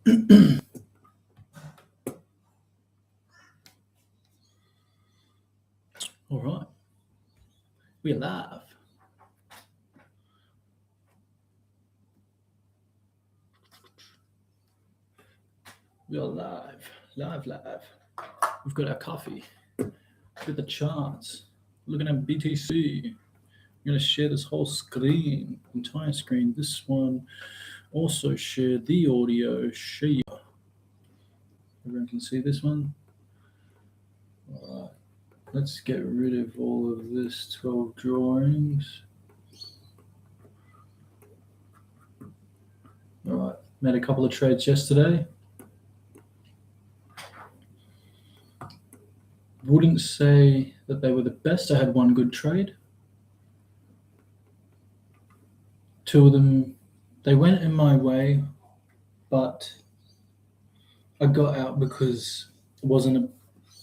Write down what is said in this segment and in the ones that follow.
All right, we're live. We are live. We've got our coffee. With the charts. Looking at BTC. I'm going to share this whole screen, entire screen. This one also share the audio. Share. Everyone can see this one. All right. Let's get rid of all of this 12 drawings. All right. Made a couple of trades yesterday. Wouldn't say that they were the best. I had one good trade. Two of them, they went in my way, but I got out because it wasn't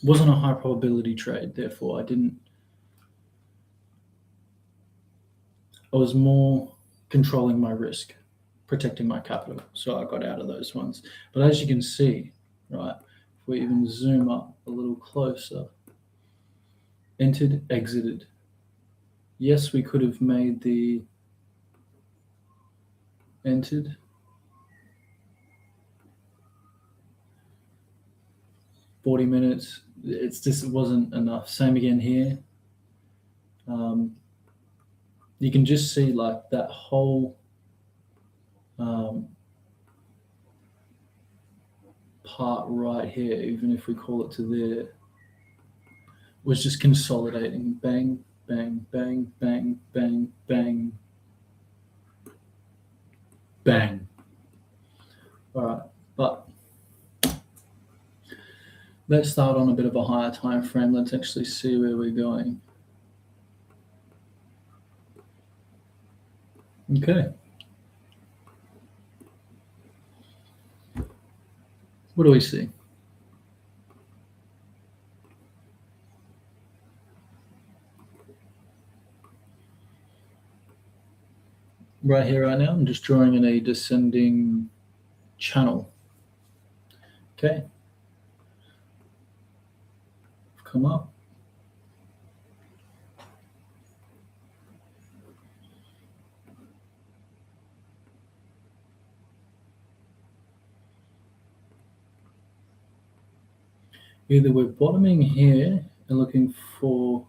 a high probability trade. Therefore, I was more controlling my risk, protecting my capital. So I got out of those ones. But as you can see, right, if we even zoom up a little closer, entered, exited. Yes, we could have made the entered. $40 minutes. It's just, it wasn't enough. Same again here. You can just see like that whole part right here, even if we call it to there, was just consolidating. Bang, bang, bang, bang, bang, bang, bang. All right, but let's start on a bit of a higher time frame. Let's actually see where we're going. Okay. What do we see? Right here, right now, I'm just drawing in a descending channel. Okay. Come up. Either we're bottoming here and looking for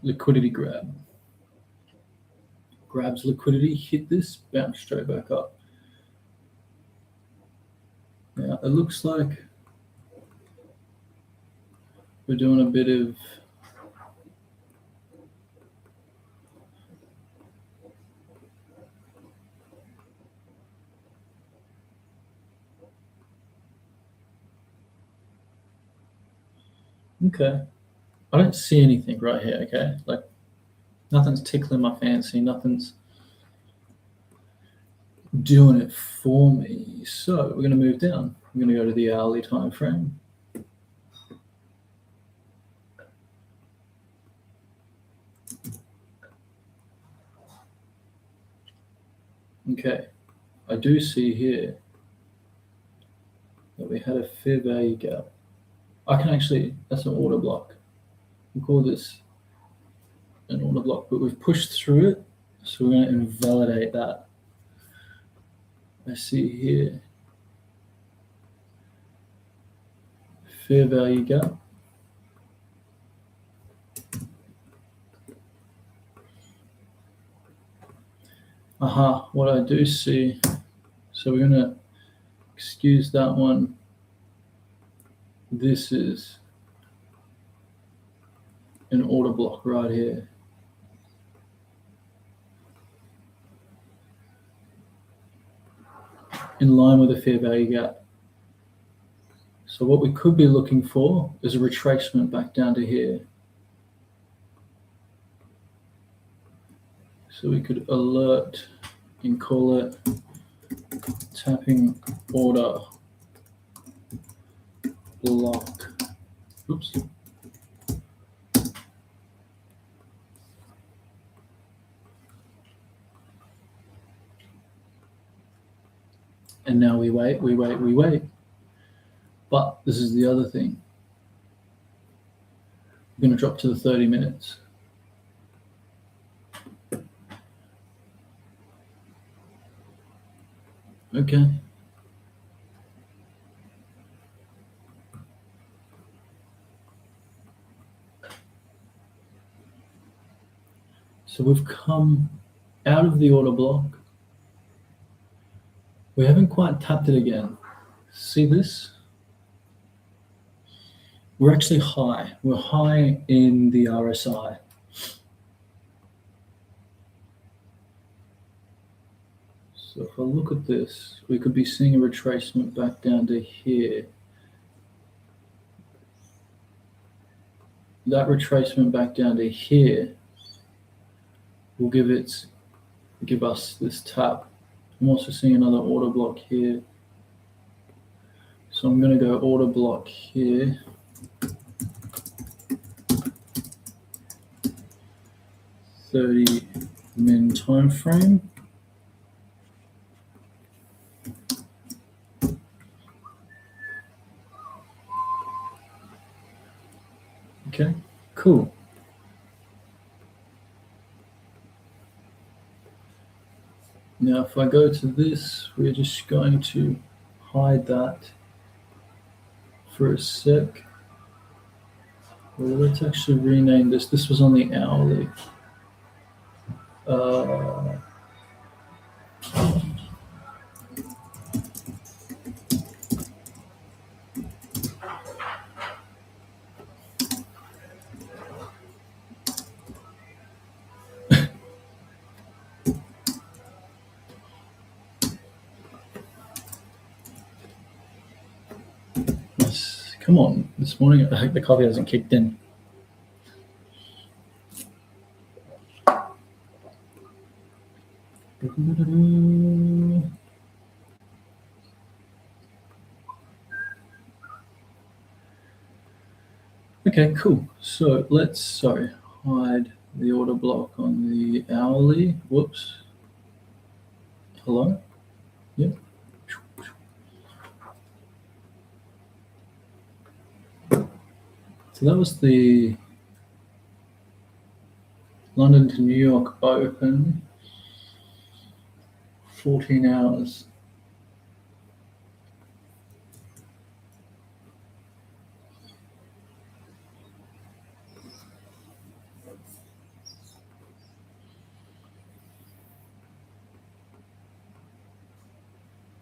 liquidity grab. Grabs liquidity, hit this, bounce straight back up. Now it looks like we're doing a bit of okay. I don't see anything right here, okay? Like nothing's tickling my fancy, nothing's doing it for me. So we're going to move down. I'm going to go to the hourly time frame. Okay, I do see here that we had a fair value gap. I can actually, that's an order block. We call this an order block, but we've pushed through it, so we're going to invalidate that. I see here fair value gap. What I do see, so we're going to excuse that one. This is an order block right here. in line with the fair value gap. So what we could be looking for is a retracement back down to here. So we could alert and call it tapping order block. Oops. And now we wait. But this is the other thing. We're going to drop to the 30 minutes. Okay. So we've come out of the order block. We haven't quite tapped it again. See this? We're actually high. We're high in the RSI. So if I look at this, we could be seeing a retracement back down to here. That retracement back down to here will give us this tap. I'm also seeing another order block here. So I'm going to go order block here. min time frame. Okay, cool. Now, if I go to this, we're just going to hide that for a sec. Well, let's actually rename this. This was on the hourly. Come on, this morning the coffee hasn't kicked in. Okay, cool. So let's hide the order block on the hourly. Whoops. Hello? Yep. So that was the London to New York open, 14 hours.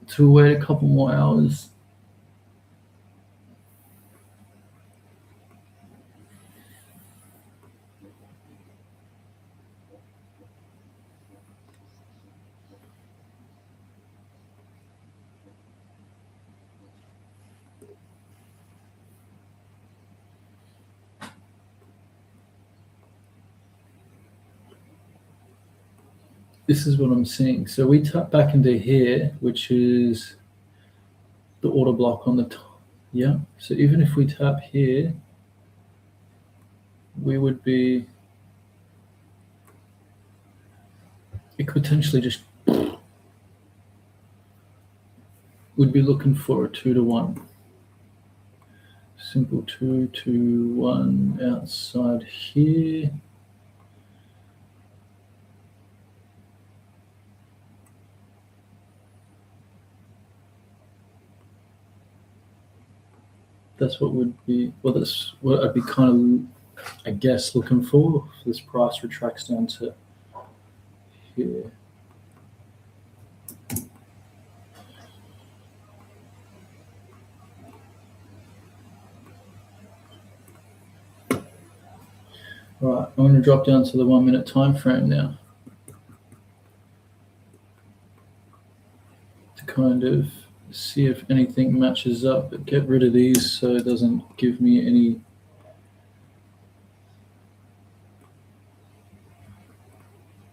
To wait a couple more hours. This is what I'm seeing. So we tap back into here, which is the order block on the top. Yeah. So even if we tap here, we would be, it could potentially just, would be looking for a 2-to-1. Simple 2-to-1 outside here. That's what would be, well, that's what I'd be kind of, I guess, looking for if this price retracts down to here. All right, I'm going to drop down to the 1 minute time frame now to kind of see if anything matches up, but get rid of these so it doesn't give me any.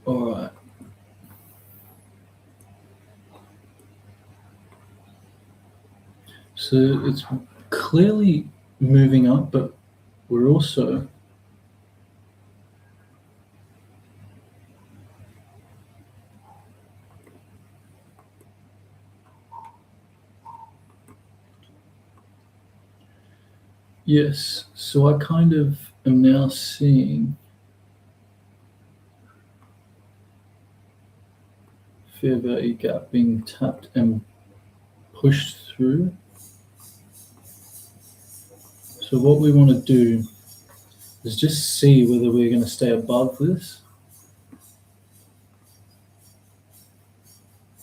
All right. So it's clearly moving up, but we're also yes. So I kind of am now seeing fair value gap being tapped and pushed through. So what we want to do is just see whether we're going to stay above this,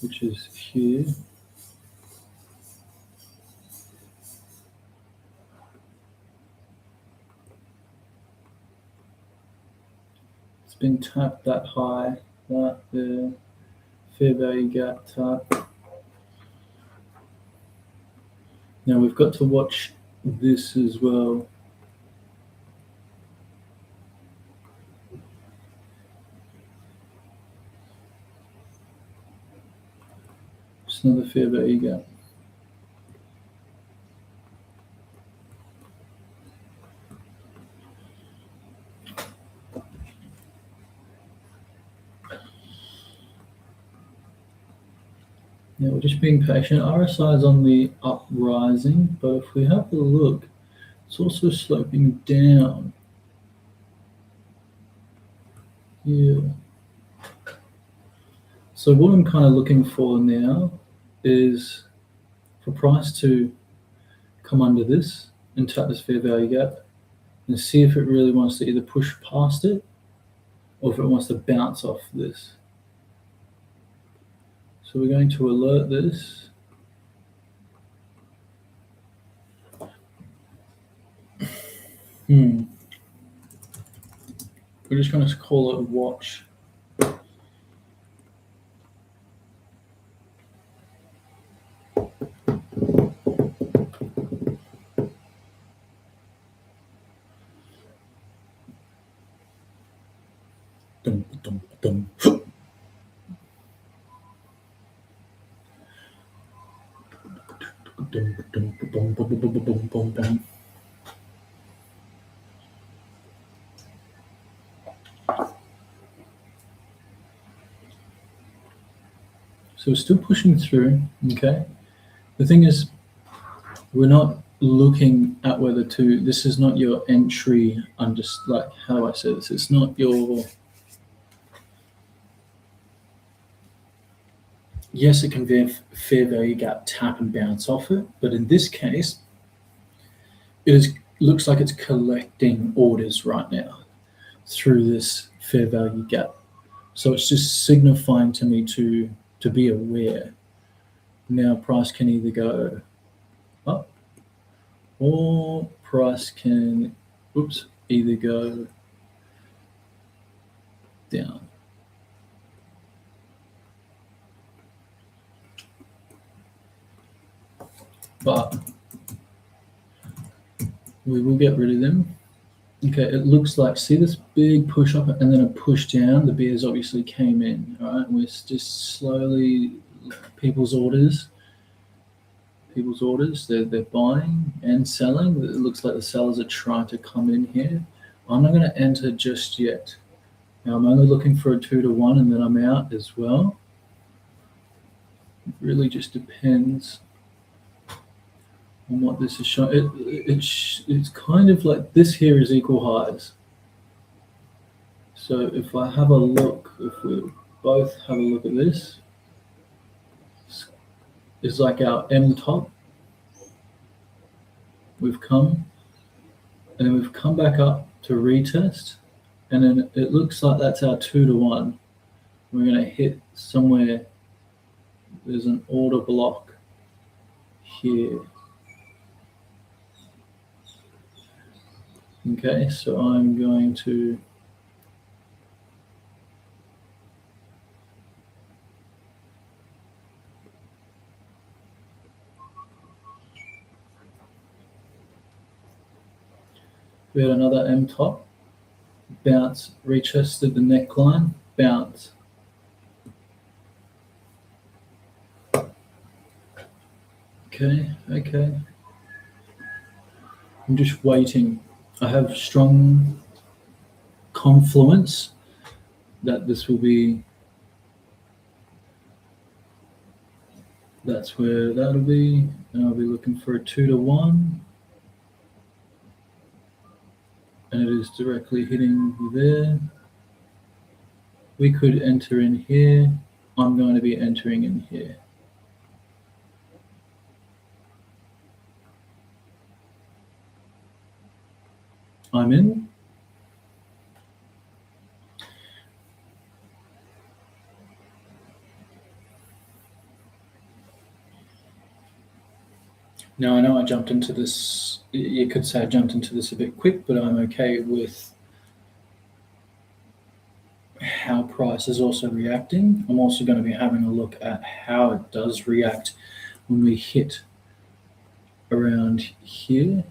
which is here. It's been tapped that high, that there, fair value gap tap. Now we've got to watch this as well. It's another fair value gap. Now we're just being patient. RSI is on the uprising, but if we have a look, it's also sloping down. Yeah. So what I'm kind of looking for now is for price to come under this and tap this fair value gap and see if it really wants to either push past it or if it wants to bounce off this. So we're going to alert this. We're just going to call it watch. Dum, dum, dum. So we're still pushing through, okay? The thing is, we're not looking at whether to, this is not your entry, like, how do I say this? It's not your, yes, it can be a fair value gap tap and bounce off it, but in this case, looks like it's collecting orders right now through this fair value gap. So it's just signifying to me to be aware. Now price can either go up or price can, either go down. But we will get rid of them. Okay, it looks like, see this big push up and then a push down. The bears obviously came in, all right? We're just slowly, people's orders, they're buying and selling. It looks like the sellers are trying to come in here. I'm not going to enter just yet. Now I'm only looking for a 2-to-1 and then I'm out as well. It really just depends on what this is showing. It's kind of like this here is equal highs. So if I have a look, if we both have a look at this, it's like our M top. We've come, and then we've come back up to retest, and then it looks like that's our 2-to-1. We're going to hit somewhere. There's an order block here. Okay, so I'm going to We had another M top, bounce, retested the neckline, bounce. Okay. I'm just waiting. I have strong confluence that this will be, that's where that'll be, and I'll be looking for a 2 to 1, and it is directly hitting there. We could enter in here. I'm going to be entering in here. I'm in. Now I know I jumped into this, you could say I jumped into this a bit quick, but I'm okay with how price is also reacting. I'm also going to be having a look at how it does react when we hit around here.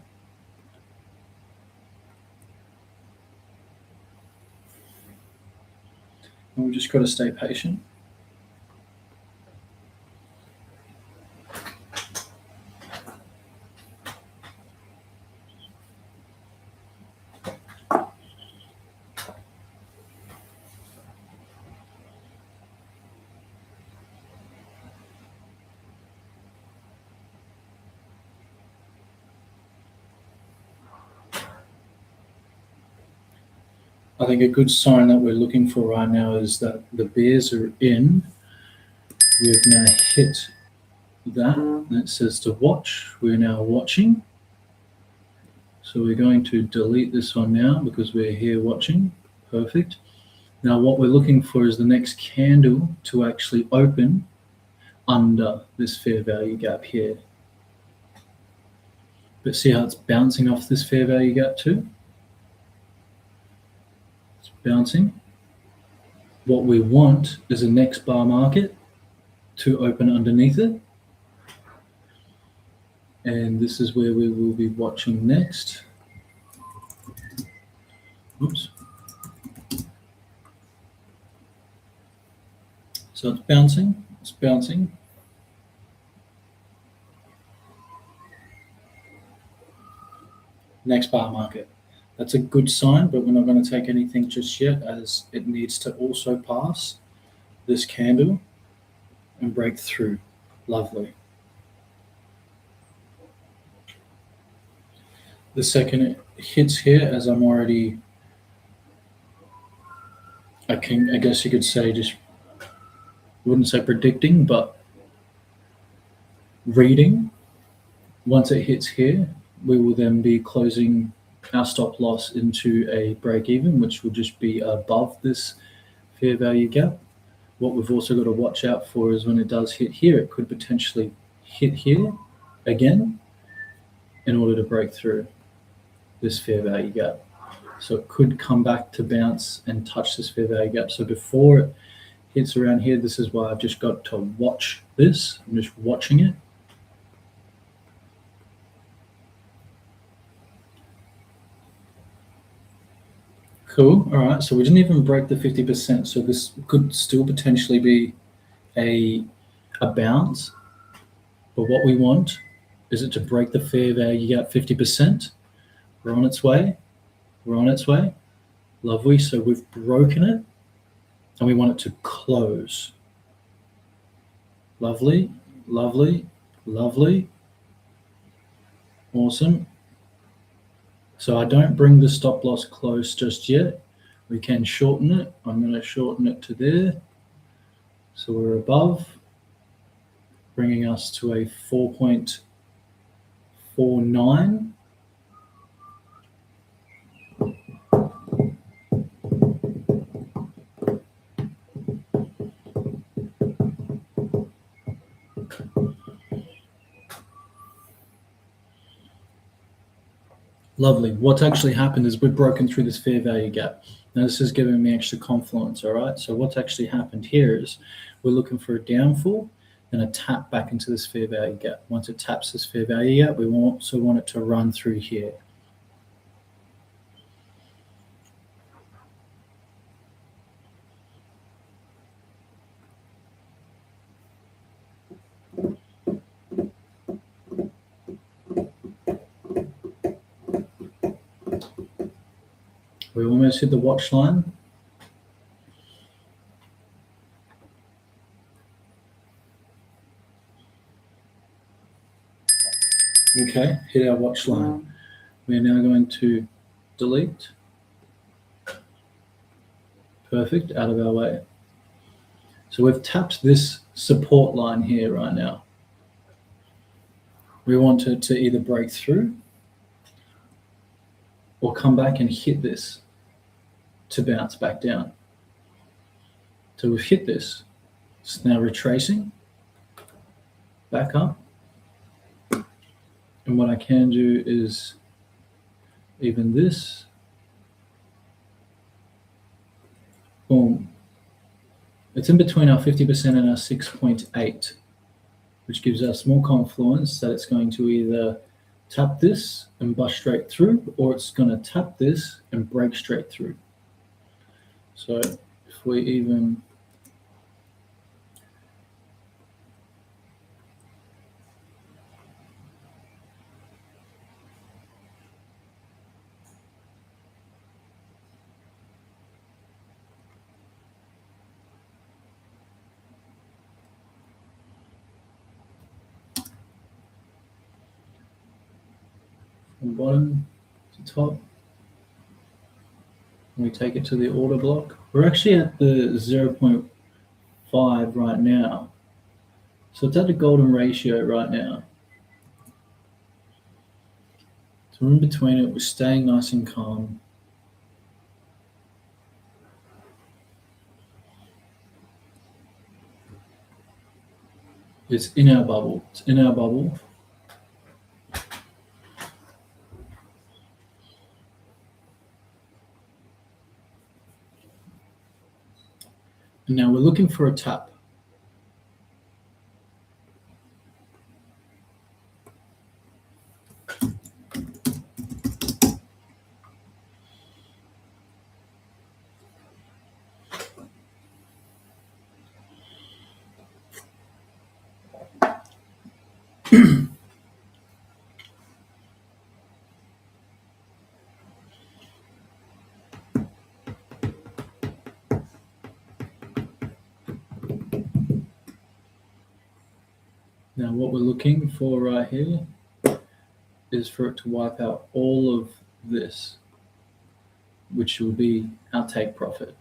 And we've just got to stay patient. I think a good sign that we're looking for right now is that the bears are in. We've now hit that, and it says to watch. We're now watching. So we're going to delete this one now because we're here watching. Perfect. Now what we're looking for is the next candle to actually open under this fair value gap here. But see how it's bouncing off this fair value gap too? It's bouncing. What we want is a next bar market to open underneath it. And this is where we will be watching next. Oops. So it's bouncing, it's bouncing. Next bar market. That's a good sign, but we're not going to take anything just yet, as it needs to also pass this candle and break through. Lovely. The second it hits here, as I'm already, I guess you could say, just wouldn't say predicting, but reading. Once it hits here, we will then be closing our stop loss into a break even, which will just be above this fair value gap. What we've also got to watch out for is when it does hit here, it could potentially hit here again in order to break through this fair value gap. So it could come back to bounce and touch this fair value gap. So before it hits around here, this is why I've just got to watch this. I'm just watching it. Cool. All right. So we didn't even break the 50%. So this could still potentially be a bounce. But what we want is it to break the fair value gap 50%. We're on its way. We're on its way. Lovely. So we've broken it and we want it to close. Lovely. Lovely. Lovely. Awesome. So I don't bring the stop loss close just yet. We can shorten it. I'm going to shorten it to there. So we're above, bringing us to a 4.49. Lovely. What's actually happened is we've broken through this fair value gap. Now this is giving me extra confluence, all right? So what's actually happened here is we're looking for a downfall and a tap back into this fair value gap. Once it taps this fair value gap, we also want it to run through here. We almost hit the watch line. Okay, hit our watch line. We're now going to delete. Perfect, out of our way. So we've tapped this support line here right now. We want it to either break through or come back and hit this to bounce back down. So we've hit this. It's now retracing back up. And what I can do is even this. Boom. It's in between our 50% and our 6.8, which gives us more confluence that it's going to either tap this and bust straight through, or it's going to tap this and break straight through. So if we even from bottom to top, and we take it to the order block. We're actually at the 0.5 right now. So it's at a golden ratio right now. So we're in between it, we're staying nice and calm. It's in our bubble, it's in our bubble. And now we're looking for a tap. Now what we're looking for right here is for it to wipe out all of this, which will be our take profit.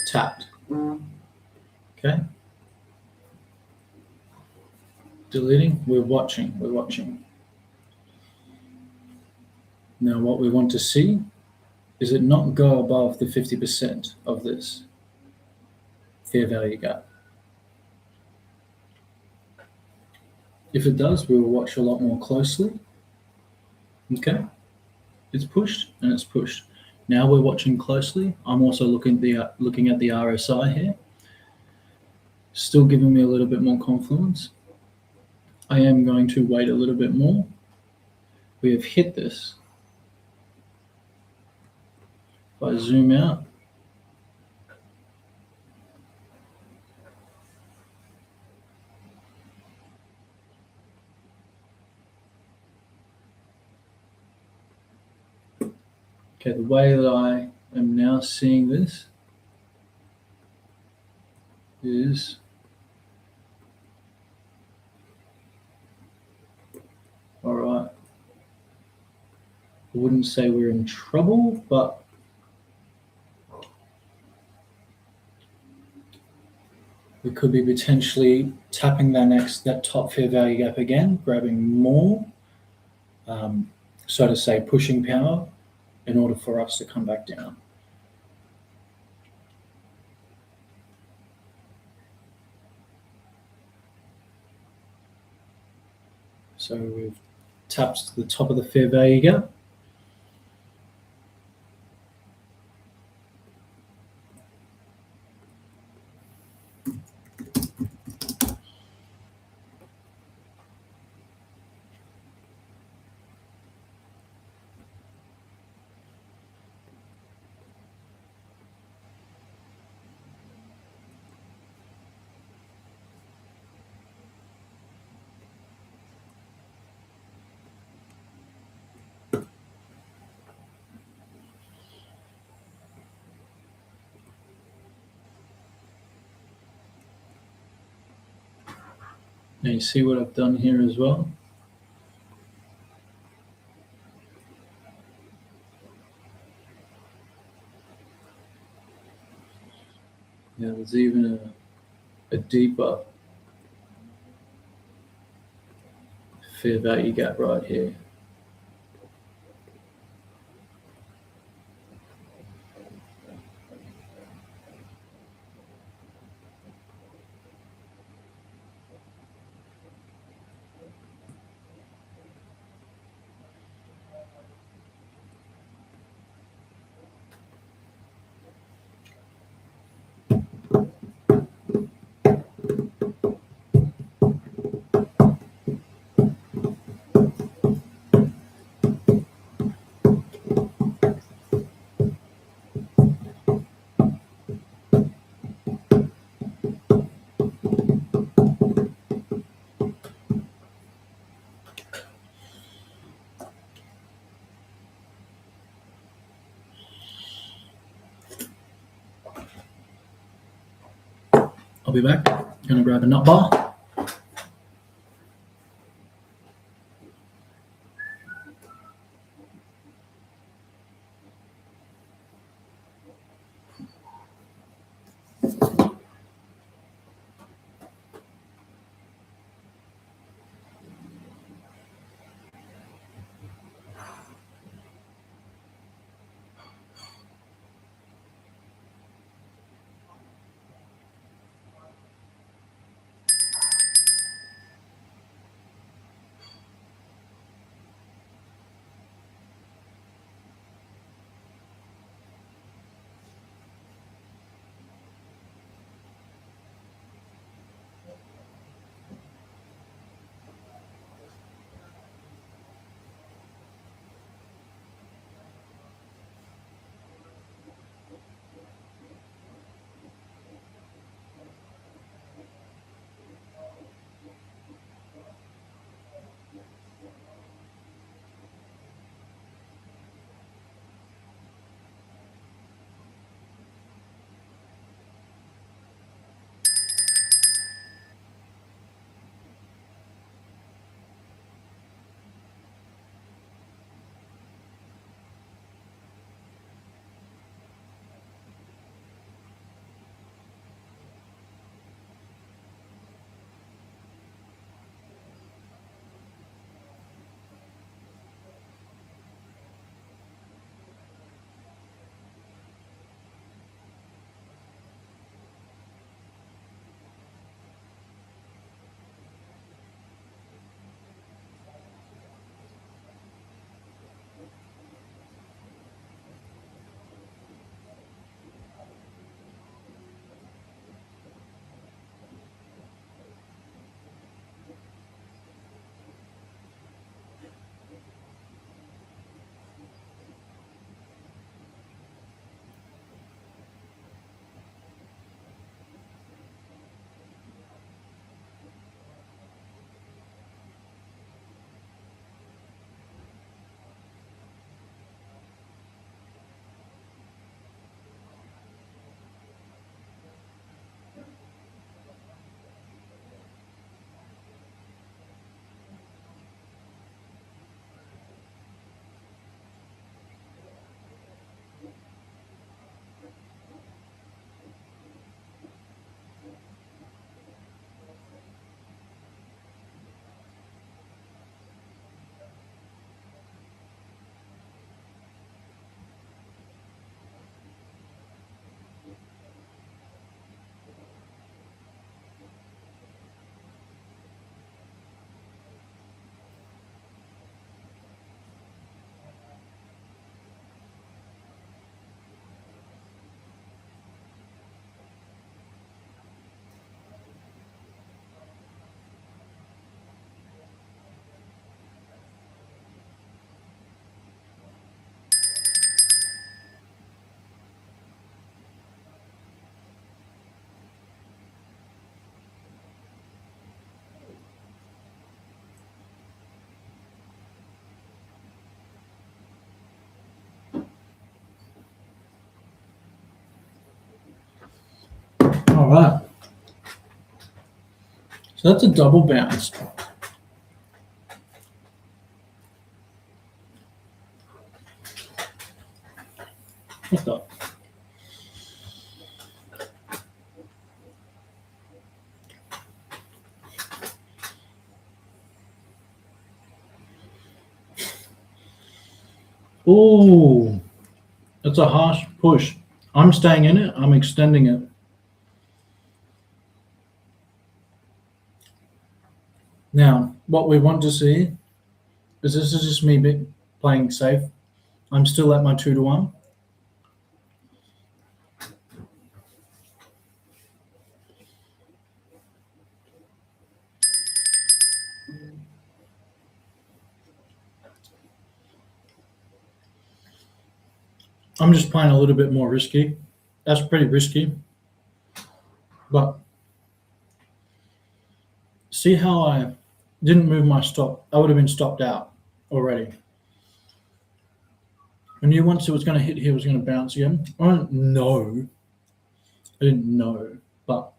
Tapped. Okay. Deleting, we're watching. Now what we want to see is it not go above the 50% of this fair value gap. If it does, we'll watch a lot more closely. Okay, it's pushed and it's pushed. Now we're watching closely. I'm also looking at the RSI here. Still giving me a little bit more confluence. I am going to wait a little bit more. We have hit this. If I zoom out, okay, the way that I am now seeing this is all right. I wouldn't say we're in trouble, but We could be potentially tapping that top fair value gap again, grabbing more, so to say, pushing power in order for us to come back down. So we've tapped the top of the fair value gap. Now you see what I've done here as well. Yeah, there's even a deeper fair value gap right here. I'll be back. Gonna grab a nut bar. All right. So that's a double bounce. What the? Oh, that's a harsh push. I'm staying in it. I'm extending it. Now, what we want to see is this is just me playing safe. I'm still at my 2-to-1. I'm just playing a little bit more risky. That's pretty risky. But see how I didn't move my stop? I would have been stopped out already. I knew once it was going to hit here, it was going to bounce again. I don't know. I didn't know. But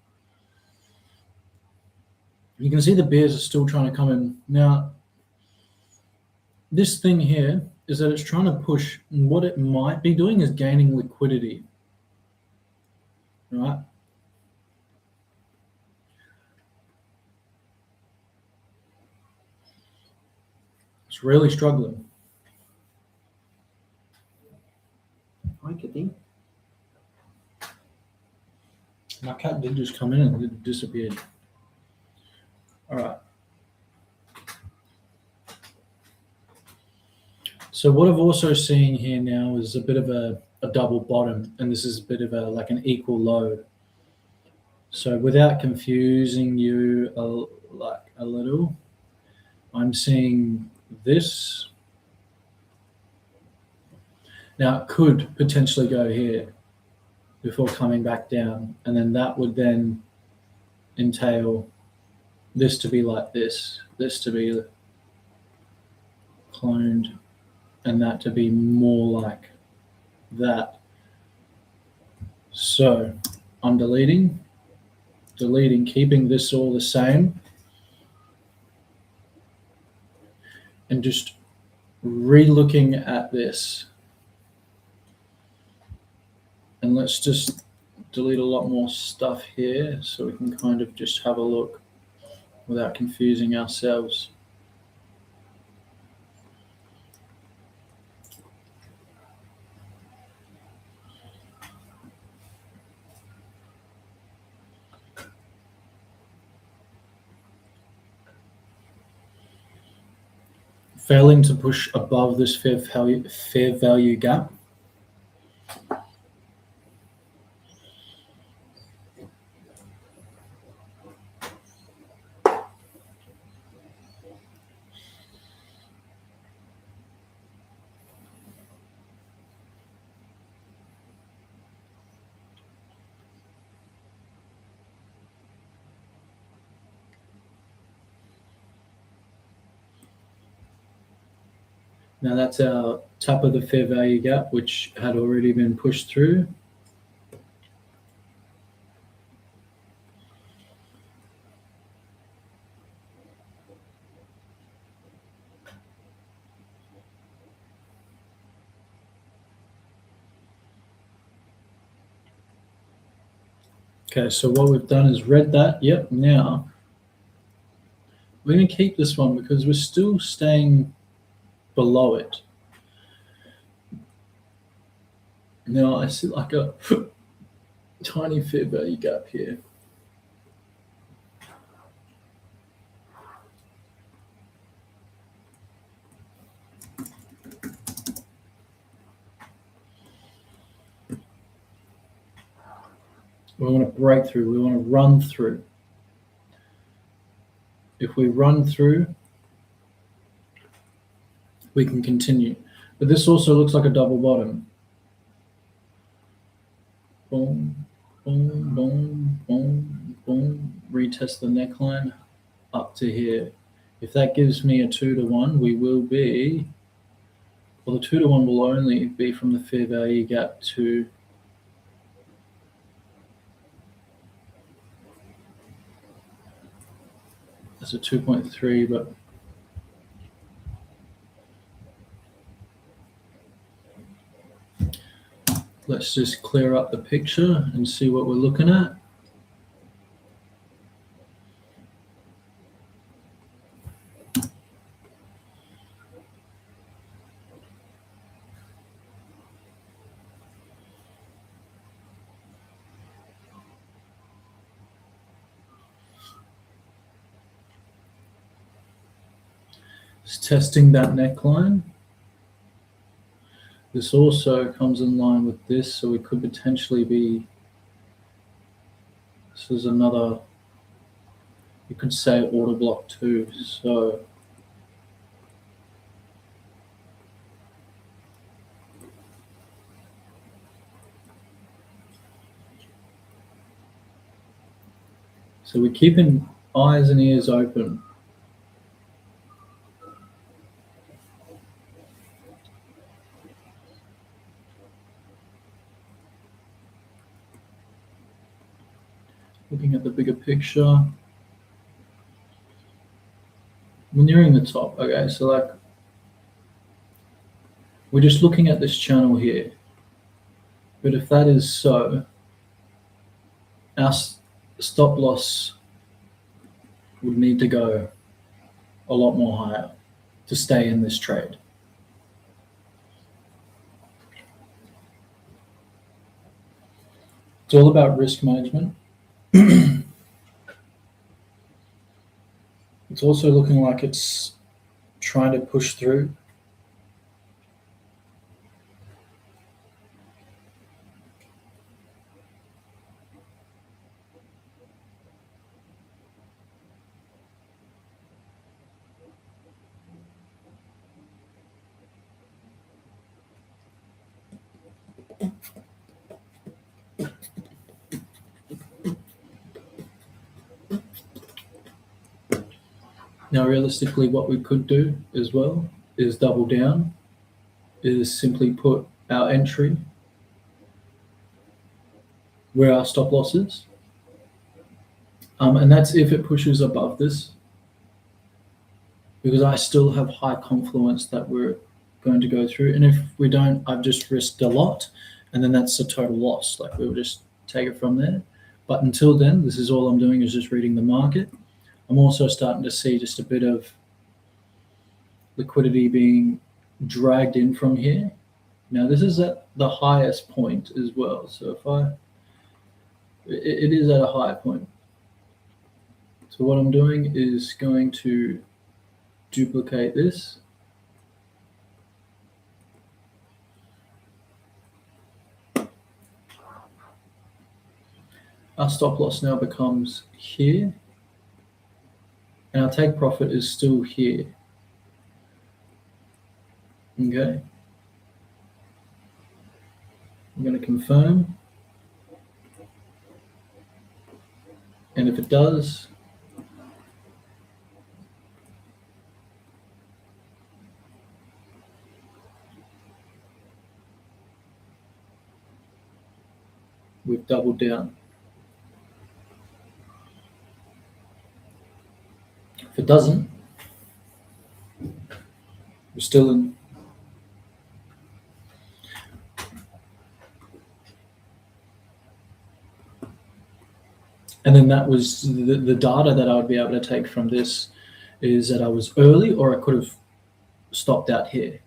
you can see the bears are still trying to come in. Now, this thing here is that it's trying to push. And what it might be doing is gaining liquidity. Right? It's really struggling. Hi, Kitty. My cat did just come in and it disappeared. All right. So what I've also seen here now is a bit of a double bottom, and this is a bit of like an equal low. So without confusing you a little, I'm seeing this. Now it could potentially go here before coming back down, and then that would then entail this to be like this to be cloned, and that to be more like that. So I'm deleting, keeping this all the same, and just re-looking at this. And let's just delete a lot more stuff here so we can kind of just have a look without confusing ourselves. Failing to push above this fair value gap. Now that's our top of the fair value gap, which had already been pushed through. Okay, so what we've done is read that. Yep, now we're going to keep this one because we're still staying below it. Now I see like a tiny fair value gap here. We want to break through. We want to run through. If we run through, we can continue. But this also looks like a double bottom. Boom, boom, boom, boom, boom. Retest the neckline up to here. If that gives me a 2-to-1, we will be, well, the 2-to-1 will only be from the fair value gap to That's a 2.3, but let's just clear up the picture and see what we're looking at. Just testing that neckline. This also comes in line with this, so we could potentially be, this is another, you could say order block too. So we're keeping eyes and ears open. Looking at the bigger picture. We're nearing the top. Okay, so like, we're just looking at this channel here. But if that is so, our stop loss would need to go a lot more higher to stay in this trade. It's all about risk management. It's also looking like it's trying to push through. Now, realistically, what we could do as well is double down, is simply put our entry where our stop loss is. And that's if it pushes above this, because I still have high confidence that we're going to go through. And if we don't, I've just risked a lot, and then that's a total loss. Like, we will just take it from there. But until then, this is all I'm doing, is just reading the market. I'm also starting to see just a bit of liquidity being dragged in from here. Now, this is at the highest point as well. So if it is at a high point. So what I'm doing is going to duplicate this. Our stop loss now becomes here, and our take profit is still here. Okay. I'm going to confirm. And if it does, we've doubled down. If it doesn't, we're still in. And then that was the data that I would be able to take from this, is that I was early, or I could have stopped out here.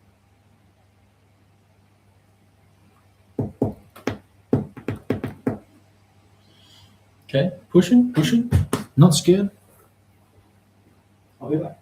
Okay, pushing, not scared. I'll be back.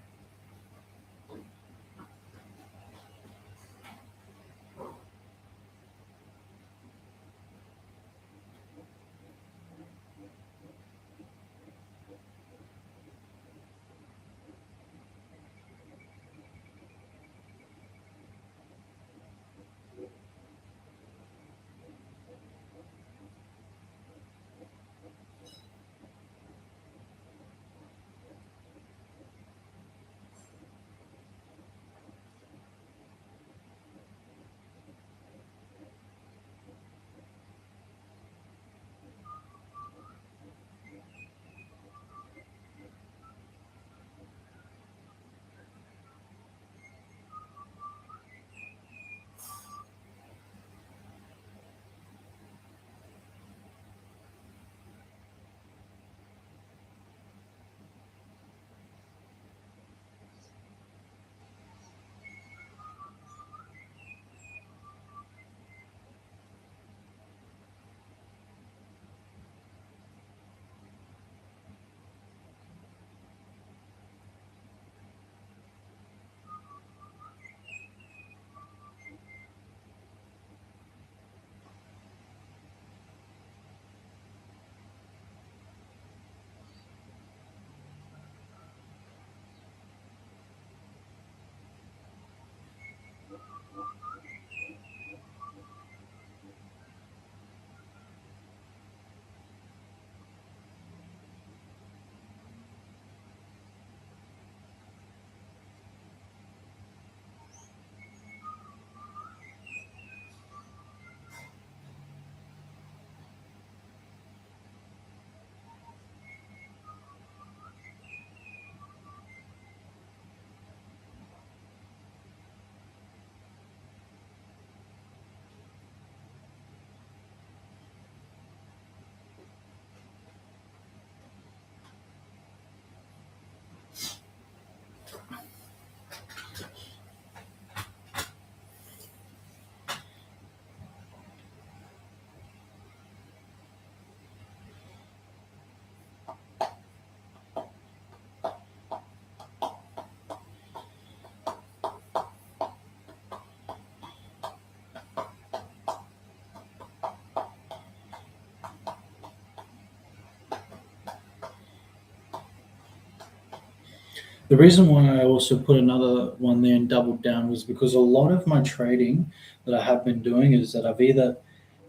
The reason why I also put another one there and doubled down was because a lot of my trading that I have been doing is that I've either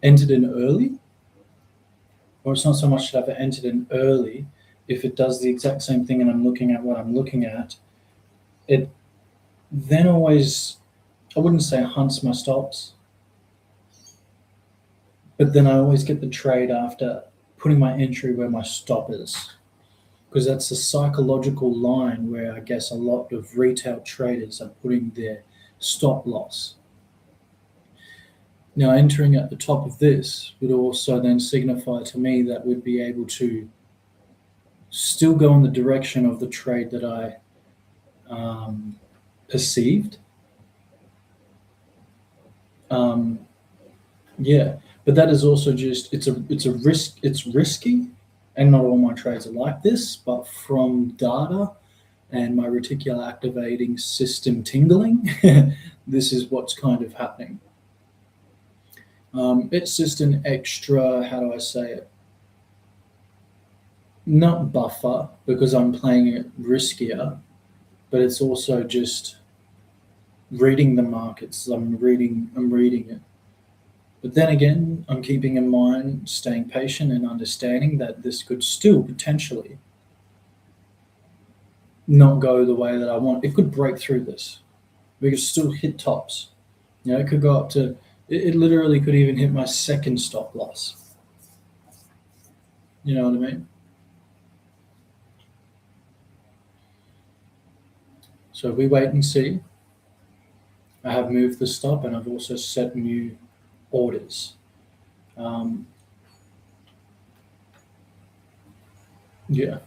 entered in early, or it's not so much that I've entered in early. If it does the exact same thing and I'm looking at what I'm looking at, it then always, I wouldn't say hunts my stops, but then I always get the trade after putting my entry where my stop is. Because that's a psychological line where I guess a lot of retail traders are putting their stop loss. Now, entering at the top of this would also then signify to me that we'd be able to still go in the direction of the trade that I perceived. Yeah, but that is also just it's a risk. It's risky, and not all my trades are like this. But from data and my reticular activating system tingling, this is what's kind of happening. It's just an extra, how do I say it? Not buffer, because I'm playing it riskier, but it's also just reading the markets. I'm reading it. But then again, I'm keeping in mind staying patient and understanding that this could still potentially not go the way that I want. It could break through this. We could still hit tops. You know, it could go up to, it literally could even hit my second stop loss. You know what I mean? So we wait and see. I have moved the stop and I've also set new orders. Yeah.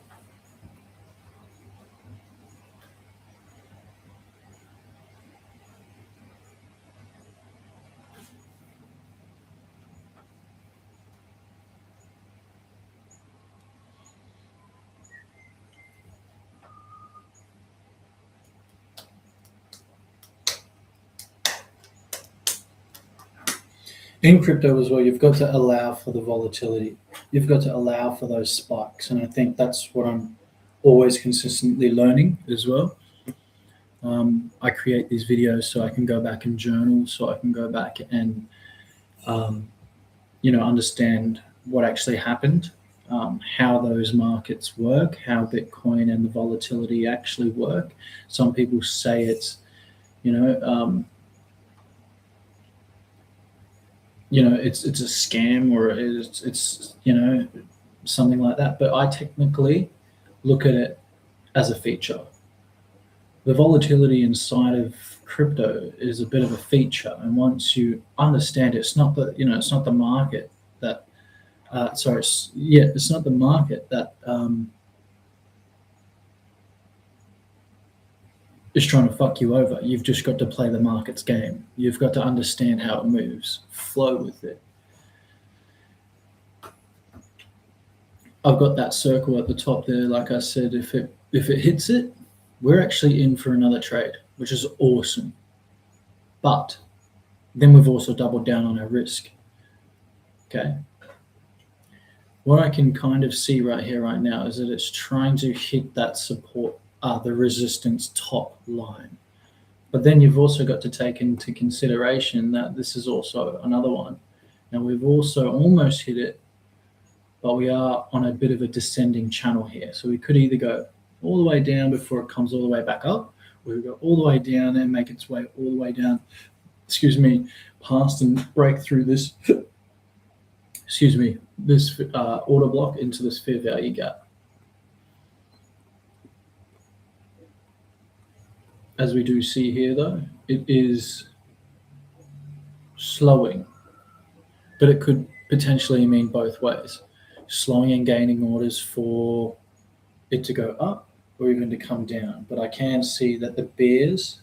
In crypto as well, you've got to allow for the volatility. You've got to allow for those spikes. And I think that's what I'm always consistently learning as well. I create these videos so I can go back and journal, so I can go back and, understand what actually happened, how those markets work, how Bitcoin and the volatility actually work. Some people say it's, you know, um, it's a scam, or it's something like that. But I technically look at it as a feature. The volatility inside of crypto is a bit of a feature, and once you understand it, it's not the market that it's not the market that is trying to fuck you over. You've just got to play the market's game. You've got to understand how it moves, flow with it. I've got that circle at the top there. Like I said, if it hits it, we're actually in for another trade, which is awesome. But then we've also doubled down on our risk. Okay. What I can kind of see right here, right now, is that it's trying to hit that support, the resistance top line. But then you've also got to take into consideration that this is also another one. Now we've also almost hit it, but we are on a bit of a descending channel here. So we could either go all the way down before it comes all the way back up, or we go all the way down and make its way all the way down, past and break through this, this order block into this fair value gap. As we do see here though, it is slowing, but it could potentially mean both ways. Slowing and gaining orders for it to go up or even to come down. But I can see that the bears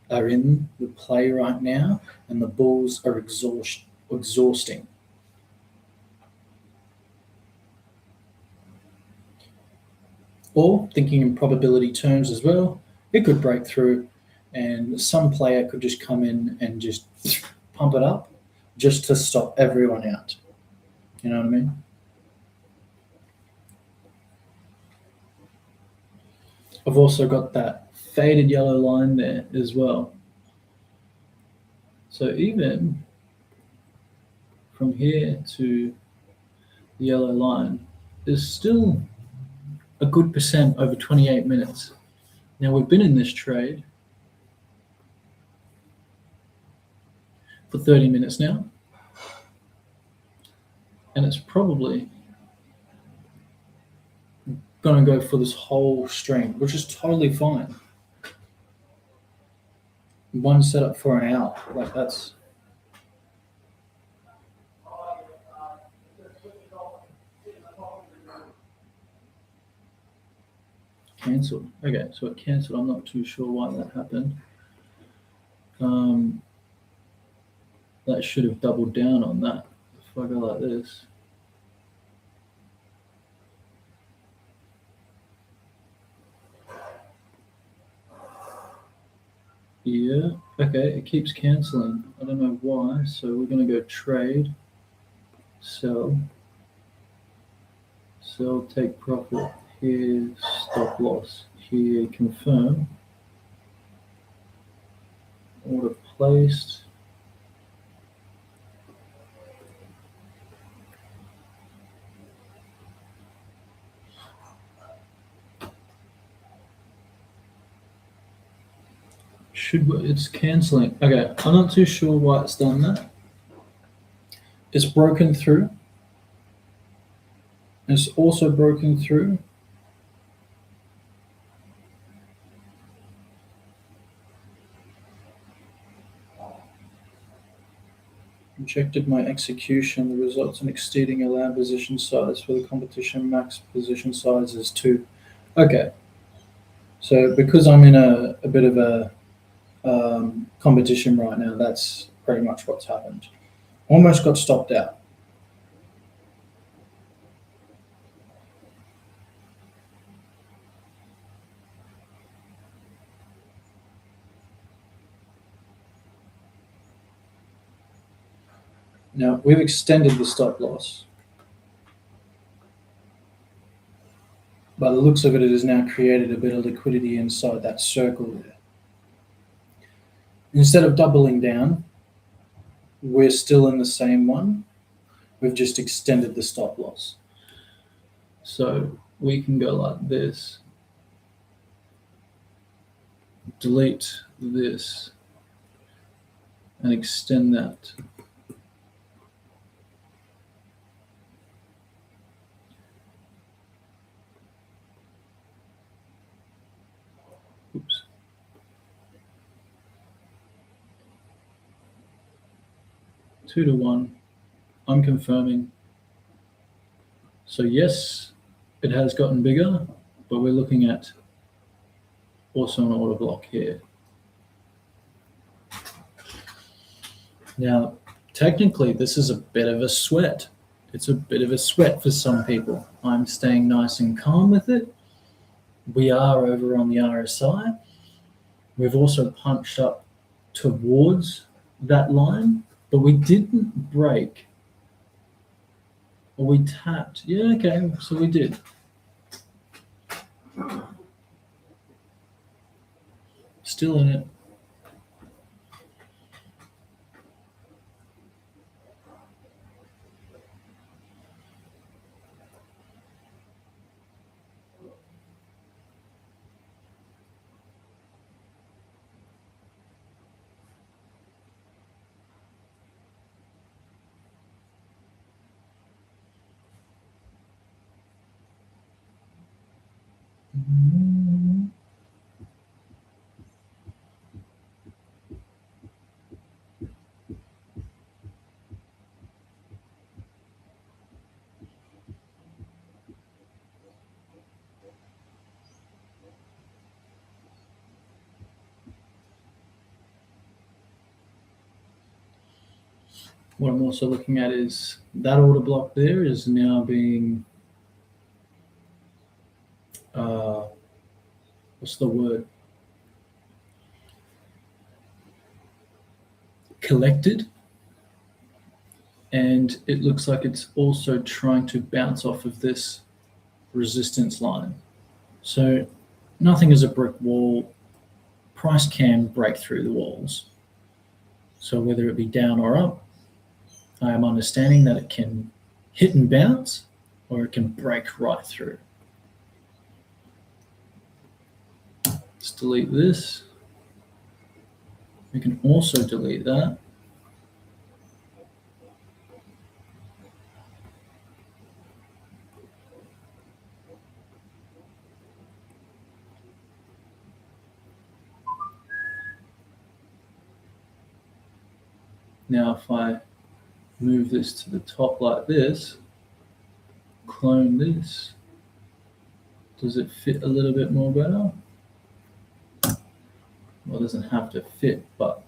are in the play right now and the bulls are exhausting. Or thinking in probability terms as well, it could break through and some player could just come in and just pump it up just to stop everyone out. You know what I mean? I've also got that faded yellow line there as well. So even from here to the yellow line is still a good percent over 28 minutes. Now we've been in this trade for 30 minutes now, and it's probably going to go for this whole string, which is totally fine. One setup for an hour, like that's cancelled. Okay, so it cancelled. I'm not too sure why that happened. That should have doubled down on that. If I go like this. Yeah, okay, it keeps cancelling. I don't know why, so we're going to go trade, sell, take profit, here, stop loss, here, confirm, order placed. It's cancelling. Okay, I'm not too sure why it's done that. It's broken through. It's also broken through. Rejected my execution. The results in exceeding allowed position size for the competition. Max position size is 2. Okay. So because I'm in a bit of a competition right now, that's pretty much what's happened. Almost got stopped out. Now we've extended the stop loss. By the looks of it, it has now created a bit of liquidity inside that circle there. Instead of doubling down, we're still in the same one. We've just extended the stop loss. So we can go like this, delete this, and extend that. Oops. Two to one. I'm confirming. So yes, it has gotten bigger, but we're looking at also an order block here. Now, technically, this is a bit of a sweat. It's a bit of a sweat for some people. I'm staying nice and calm with it. We are over on the RSI. We've also punched up towards that line, but we didn't break. Or we tapped. Yeah, okay, so we did. Still in it. What I'm also looking at is that order block there is now being, what's the word? Collected. And it looks like it's also trying to bounce off of this resistance line. So nothing is a brick wall. Price can break through the walls. So whether it be down or up, I am understanding that it can hit and bounce, or it can break right through. Let's delete this. We can also delete that. Now if I move this to the top like this, clone this, does it fit a little bit more better? Well, it doesn't have to fit, but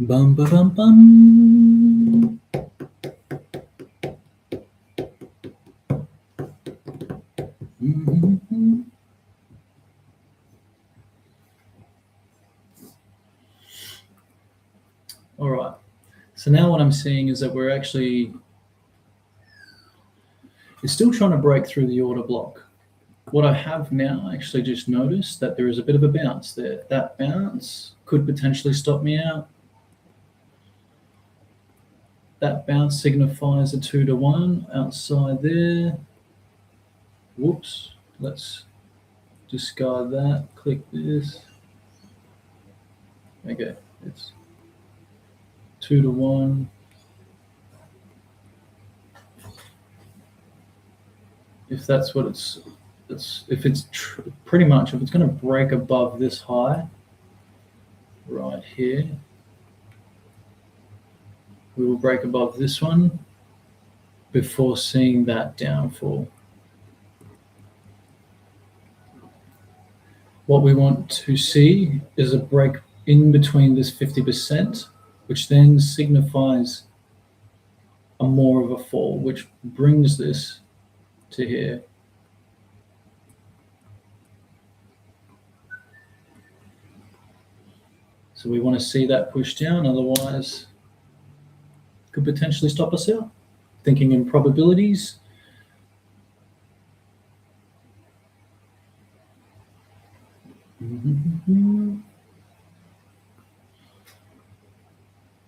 bum ba bum bum. Mm-hmm. All right. So now what I'm seeing is that we're actually, it's still trying to break through the order block. What I have now actually just noticed that there is a bit of a bounce there. That bounce could potentially stop me out. That bounce signifies a 2-to-1 outside there. Whoops. Let's discard that. Click this. Okay, it's 2-to-1. If that's what it's if it's pretty much, if it's going to break above this high right here, we will break above this one before seeing that downfall. What we want to see is a break in between this 50%, which then signifies a more of a fall, which brings this to here. So we want to see that push down, otherwise could potentially stop us out. Thinking in probabilities.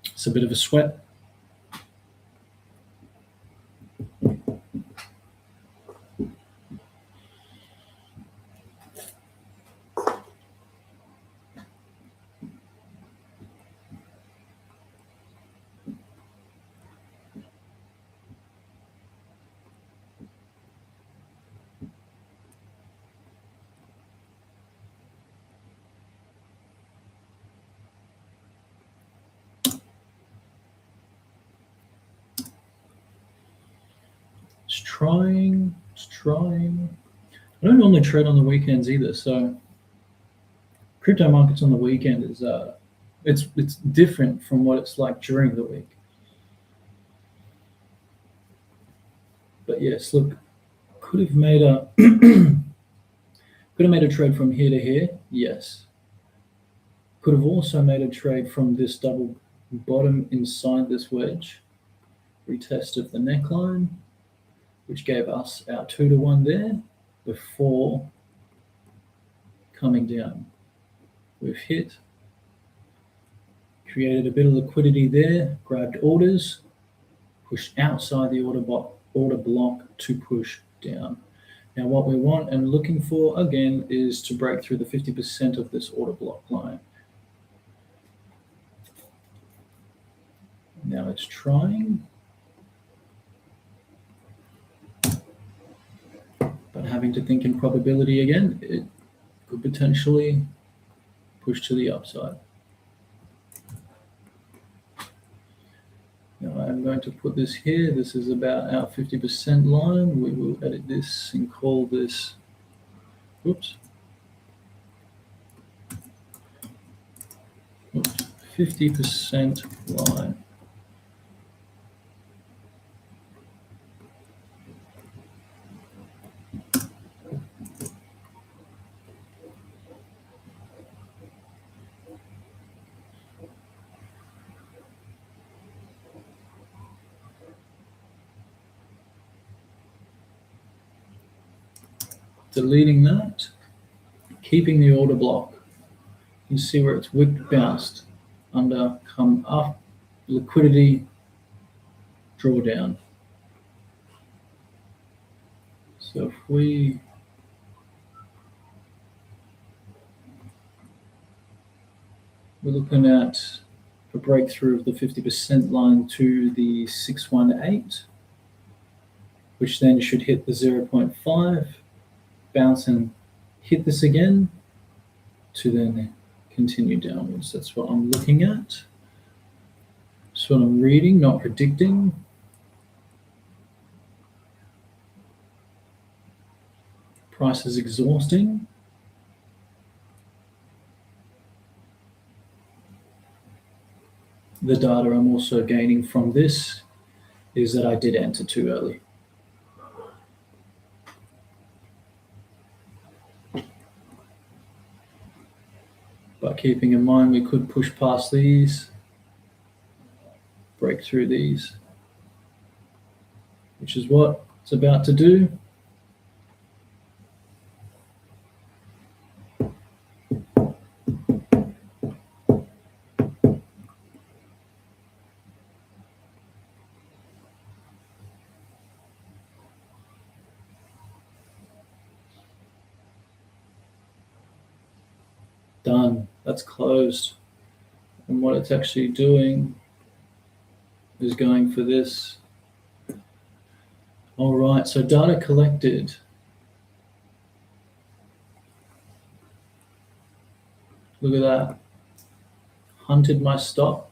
It's a bit of a sweat. It's trying. I don't normally trade on the weekends either, so crypto markets on the weekend is it's different from what it's like during the week. But yes, look, could have made a trade from here to here. Yes. Could have also made a trade from this double bottom inside this wedge. Retest of the neckline, which gave us our 2-to-1 there before coming down. We've hit, created a bit of liquidity there, grabbed orders, pushed outside the order block to push down. Now what we want and looking for again is to break through the 50% of this order block line. Now it's trying, but having to think in probability again, it could potentially push to the upside. Now I'm going to put this here. This is about our 50% line. We will edit this and call this, oops, 50% line. Deleting that, keeping the order block. You see where it's wick bounced, under, come up, liquidity, drawdown. So if we're looking at a breakthrough of the 50% line to the 618, which then should hit the 0.5, bounce and hit this again to then continue downwards. That's what I'm looking at. That's what I'm reading, not predicting. Price is exhausting. The data I'm also gaining from this is that I did enter too early. But keeping in mind we could push past these, break through these, which is what it's about to do. Done. That's closed. And what it's actually doing is going for this. All right, so data collected. Look at that. Hunted my stop.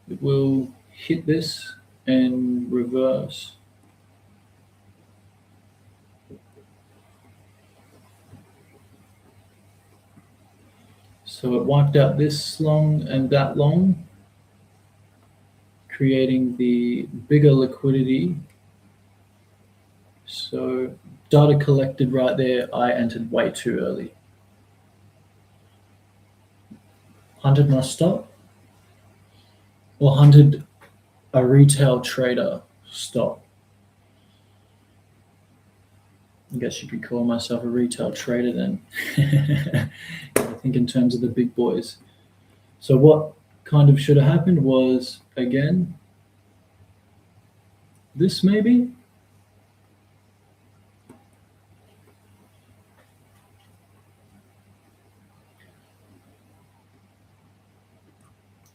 It will hit this and reverse. So it wiped out this long and that long, creating the bigger liquidity. So data collected right there, I entered way too early. Hunted my stop, or hunted a retail trader stop. I guess you could call myself a retail trader then. I think in terms of the big boys. So what kind of should have happened was, again, this maybe.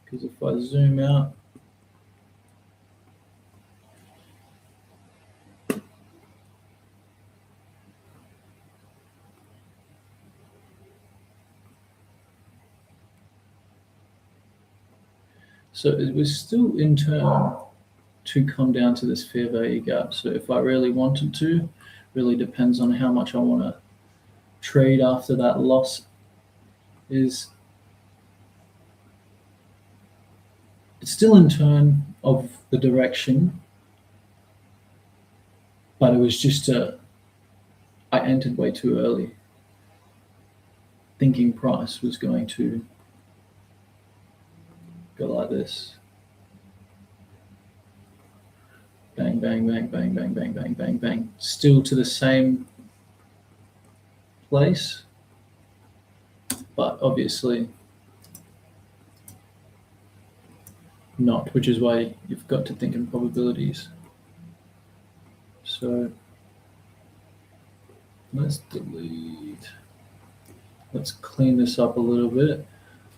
Because if I zoom out, so it was still in turn to come down to this fair value gap. So if I really wanted to, really depends on how much I want to trade after that loss is. It's still in turn of the direction, but it was just I entered way too early, thinking price was going to go like this. Bang, bang, bang, bang, bang, bang, bang, bang, bang. Still to the same place, but obviously not, which is why you've got to think in probabilities. So Let's delete. Let's clean this up a little bit.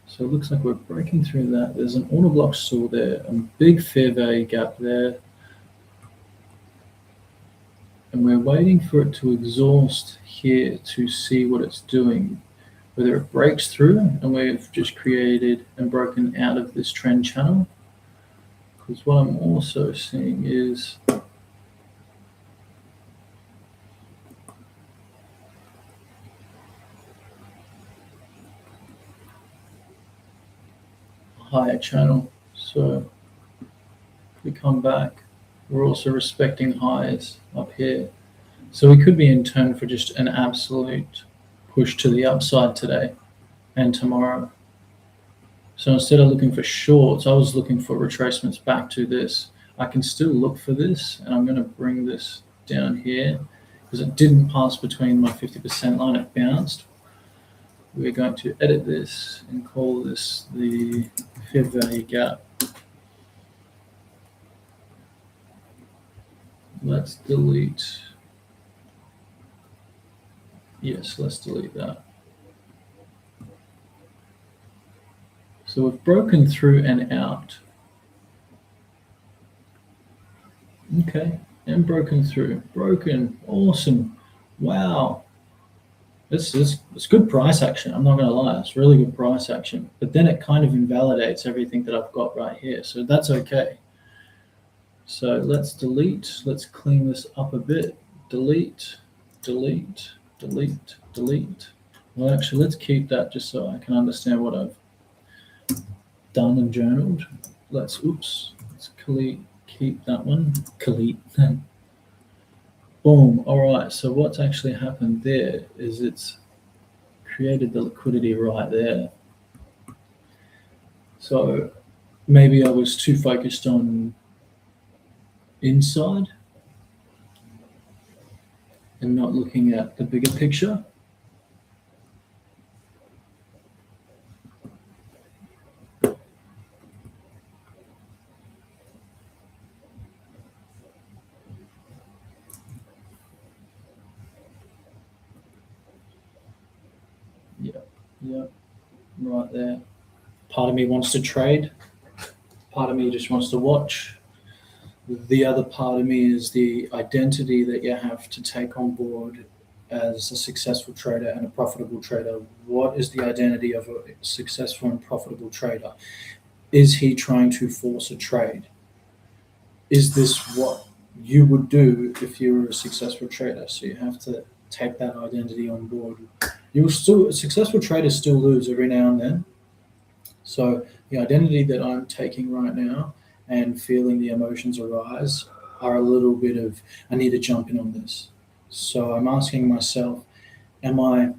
So it looks like we're breaking through that. There's an order block still there, a big fair value gap there. And we're waiting for it to exhaust here to see what it's doing, whether it breaks through and we've just created and broken out of this trend channel. Because what I'm also seeing is a higher channel. So if we come back, we're also respecting highs up here. So we could be in turn for just an absolute push to the upside today and tomorrow. So instead of looking for shorts, I was looking for retracements back to this. I can still look for this, and I'm going to bring this down here because it didn't pass between my 50% line, it bounced. We're going to edit this and call this the fair value gap. Let's delete. Yes, let's delete that. So we've broken through and out. Okay, and broken through. Broken. Awesome. Wow. It's good price action. I'm not going to lie. It's really good price action. But then it kind of invalidates everything that I've got right here. So that's okay. So let's delete. Let's clean this up a bit. Delete, delete, delete, delete. Well, actually, let's keep that just so I can understand what I've done and journaled. Let's keep that one. Delete. Boom. All right. So what's actually happened there is it's created the liquidity right there. So maybe I was too focused on inside and not looking at the bigger picture. Yeah, right there. Part of me wants to trade. Part of me just wants to watch. The other part of me is the identity that you have to take on board as a successful trader and a profitable trader. What is the identity of a successful and profitable trader? Is he trying to force a trade? Is this what you would do if you were a successful trader? So you have to take that identity on board. Successful traders still lose every now and then. So the identity that I'm taking right now and feeling the emotions arise are a little bit of, I need to jump in on this. So I'm asking myself, am I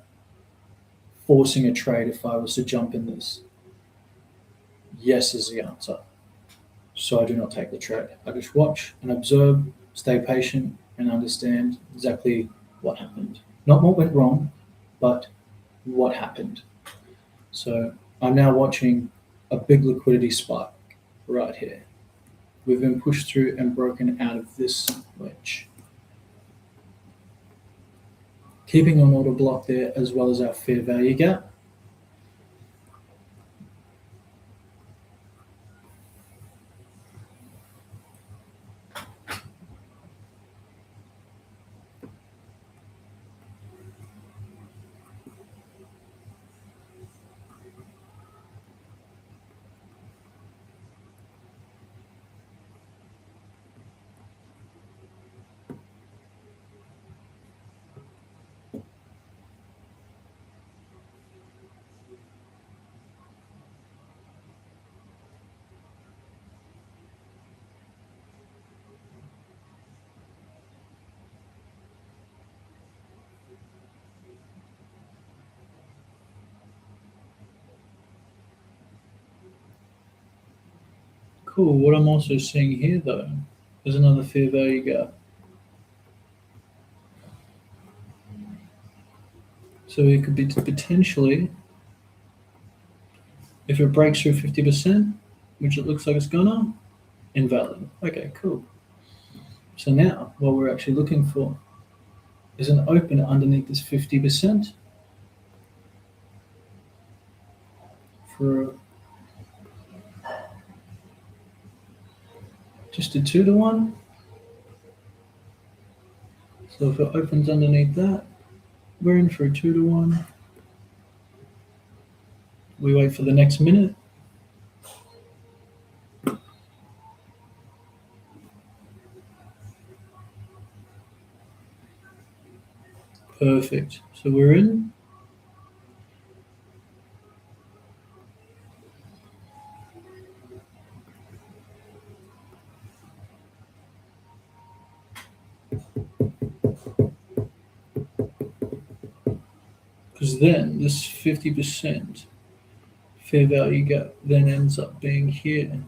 forcing a trade if I was to jump in this? Yes is the answer. So I do not take the trade. I just watch and observe, stay patient, and understand exactly what happened. Not what went wrong, but what happened. So I'm now watching a big liquidity spike right here. We've been pushed through and broken out of this wedge. Keeping an order block there as well as our fair value gap. Cool. What I'm also seeing here, though, is another fair value gap. So it could be potentially, if it breaks through 50%, which it looks like it's gonna, invalid. Okay, cool. So now, what we're actually looking for is an open underneath this 50% for just a 2-to-1. So if it opens underneath that, we're in for a 2-to-1. We wait for the next minute. Perfect. So we're in. Because then this 50% fair value gap then ends up being here.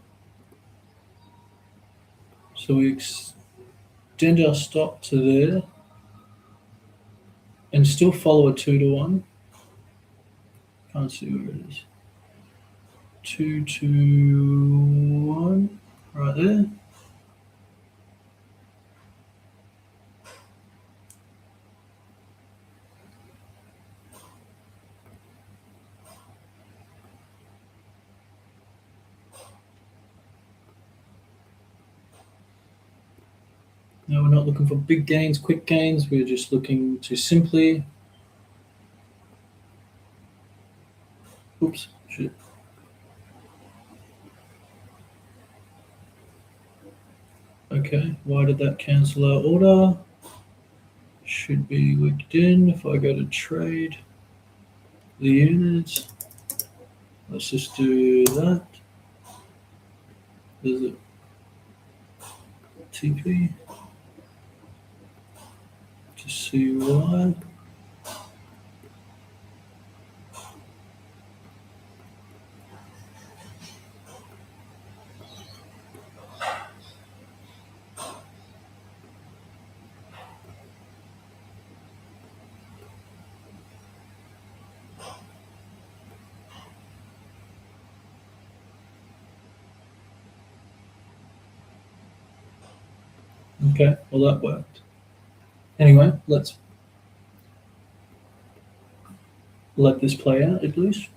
So we extend our stop to there and still follow a 2-to-1. Can't see where it is. 2-to-1 right there. Now we're not looking for big gains, quick gains. We're just looking to simply, oops, shit. Okay, why did that cancel our order? Should be wicked in. If I go to trade the units, let's just do that. There's a TP to see why. Okay, well that worked. Anyway, let's let this play out at least.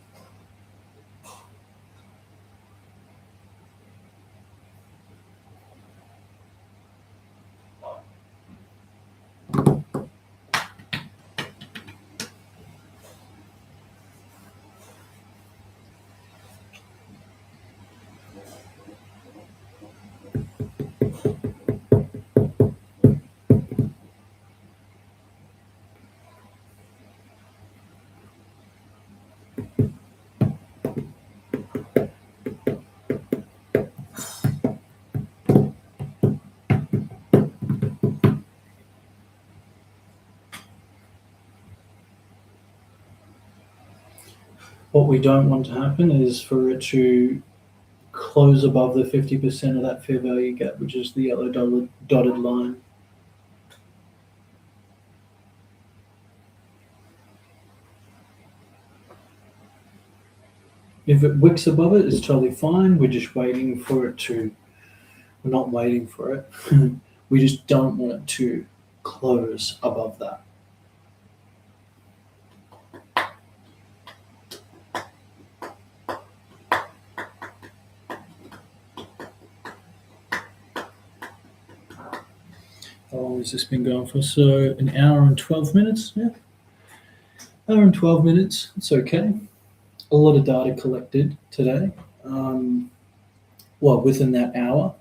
What we don't want to happen is for it to close above the 50% of that fair value gap, which is the yellow dotted line. If it wicks above it, it's totally fine. We're just waiting for it to, we're not waiting for it. We just don't want it to close above that. How long has this been going for? So an hour and 12 minutes, yeah. Hour and 12 minutes, it's okay. A lot of data collected today. Well, within that hour.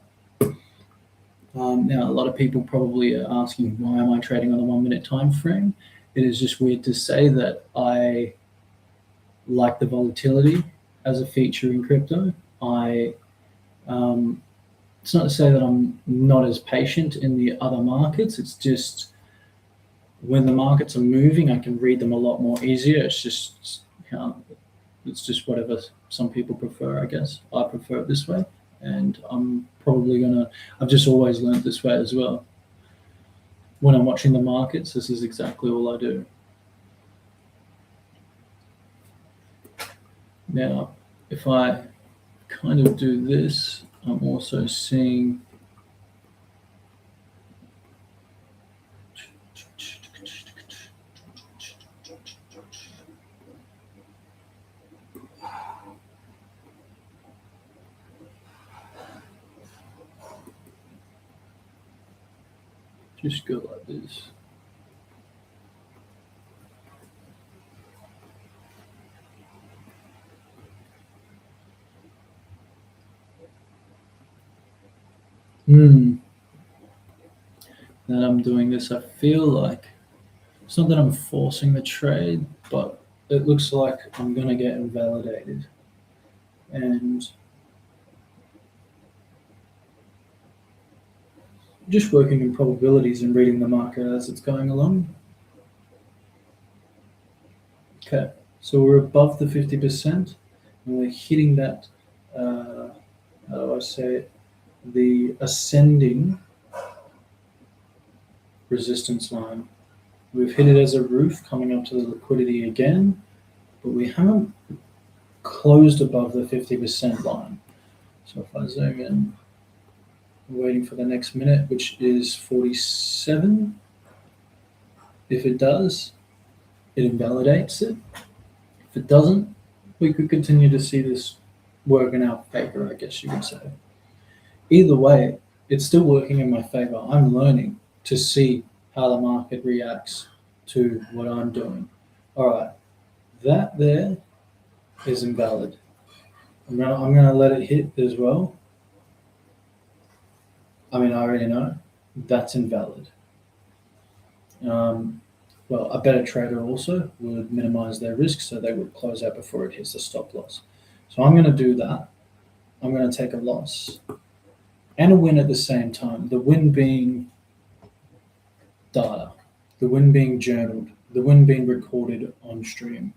Now, a lot of people probably are asking, why am I trading on the 1 minute time frame? It is just weird to say that I like the volatility as a feature in crypto. It's not to say that I'm not as patient in the other markets. It's just when the markets are moving, I can read them a lot more easier. It's just whatever some people prefer, I guess. I prefer it this way, and I'm probably I've just always learned this way as well. When I'm watching the markets, this is exactly all I do. Now, if I kind of do this, I'm also seeing Just go like this. That I'm doing this, I feel like it's not that I'm forcing the trade, but it looks like I'm gonna get invalidated. And just working in probabilities and reading the market as it's going along. Okay, so we're above the 50%, and we're hitting that, how do I say it, the ascending resistance line. We've hit it as a roof coming up to the liquidity again, but we haven't closed above the 50% line. So if I zoom in, we're waiting for the next minute, which is 47. If it does, it invalidates it. If it doesn't, we could continue to see this work in our favor, I guess you could say. Either way, it's still working in my favor. I'm learning to see how the market reacts to what I'm doing. All right, that there is invalid. I'm gonna let it hit as well. I mean, I already know that's invalid. Well, a better trader also would minimize their risk, so they would close out before it hits the stop loss. So I'm going to do that. I'm going to take a loss and a win at the same time. The win being data, the win being journaled, the win being recorded on stream.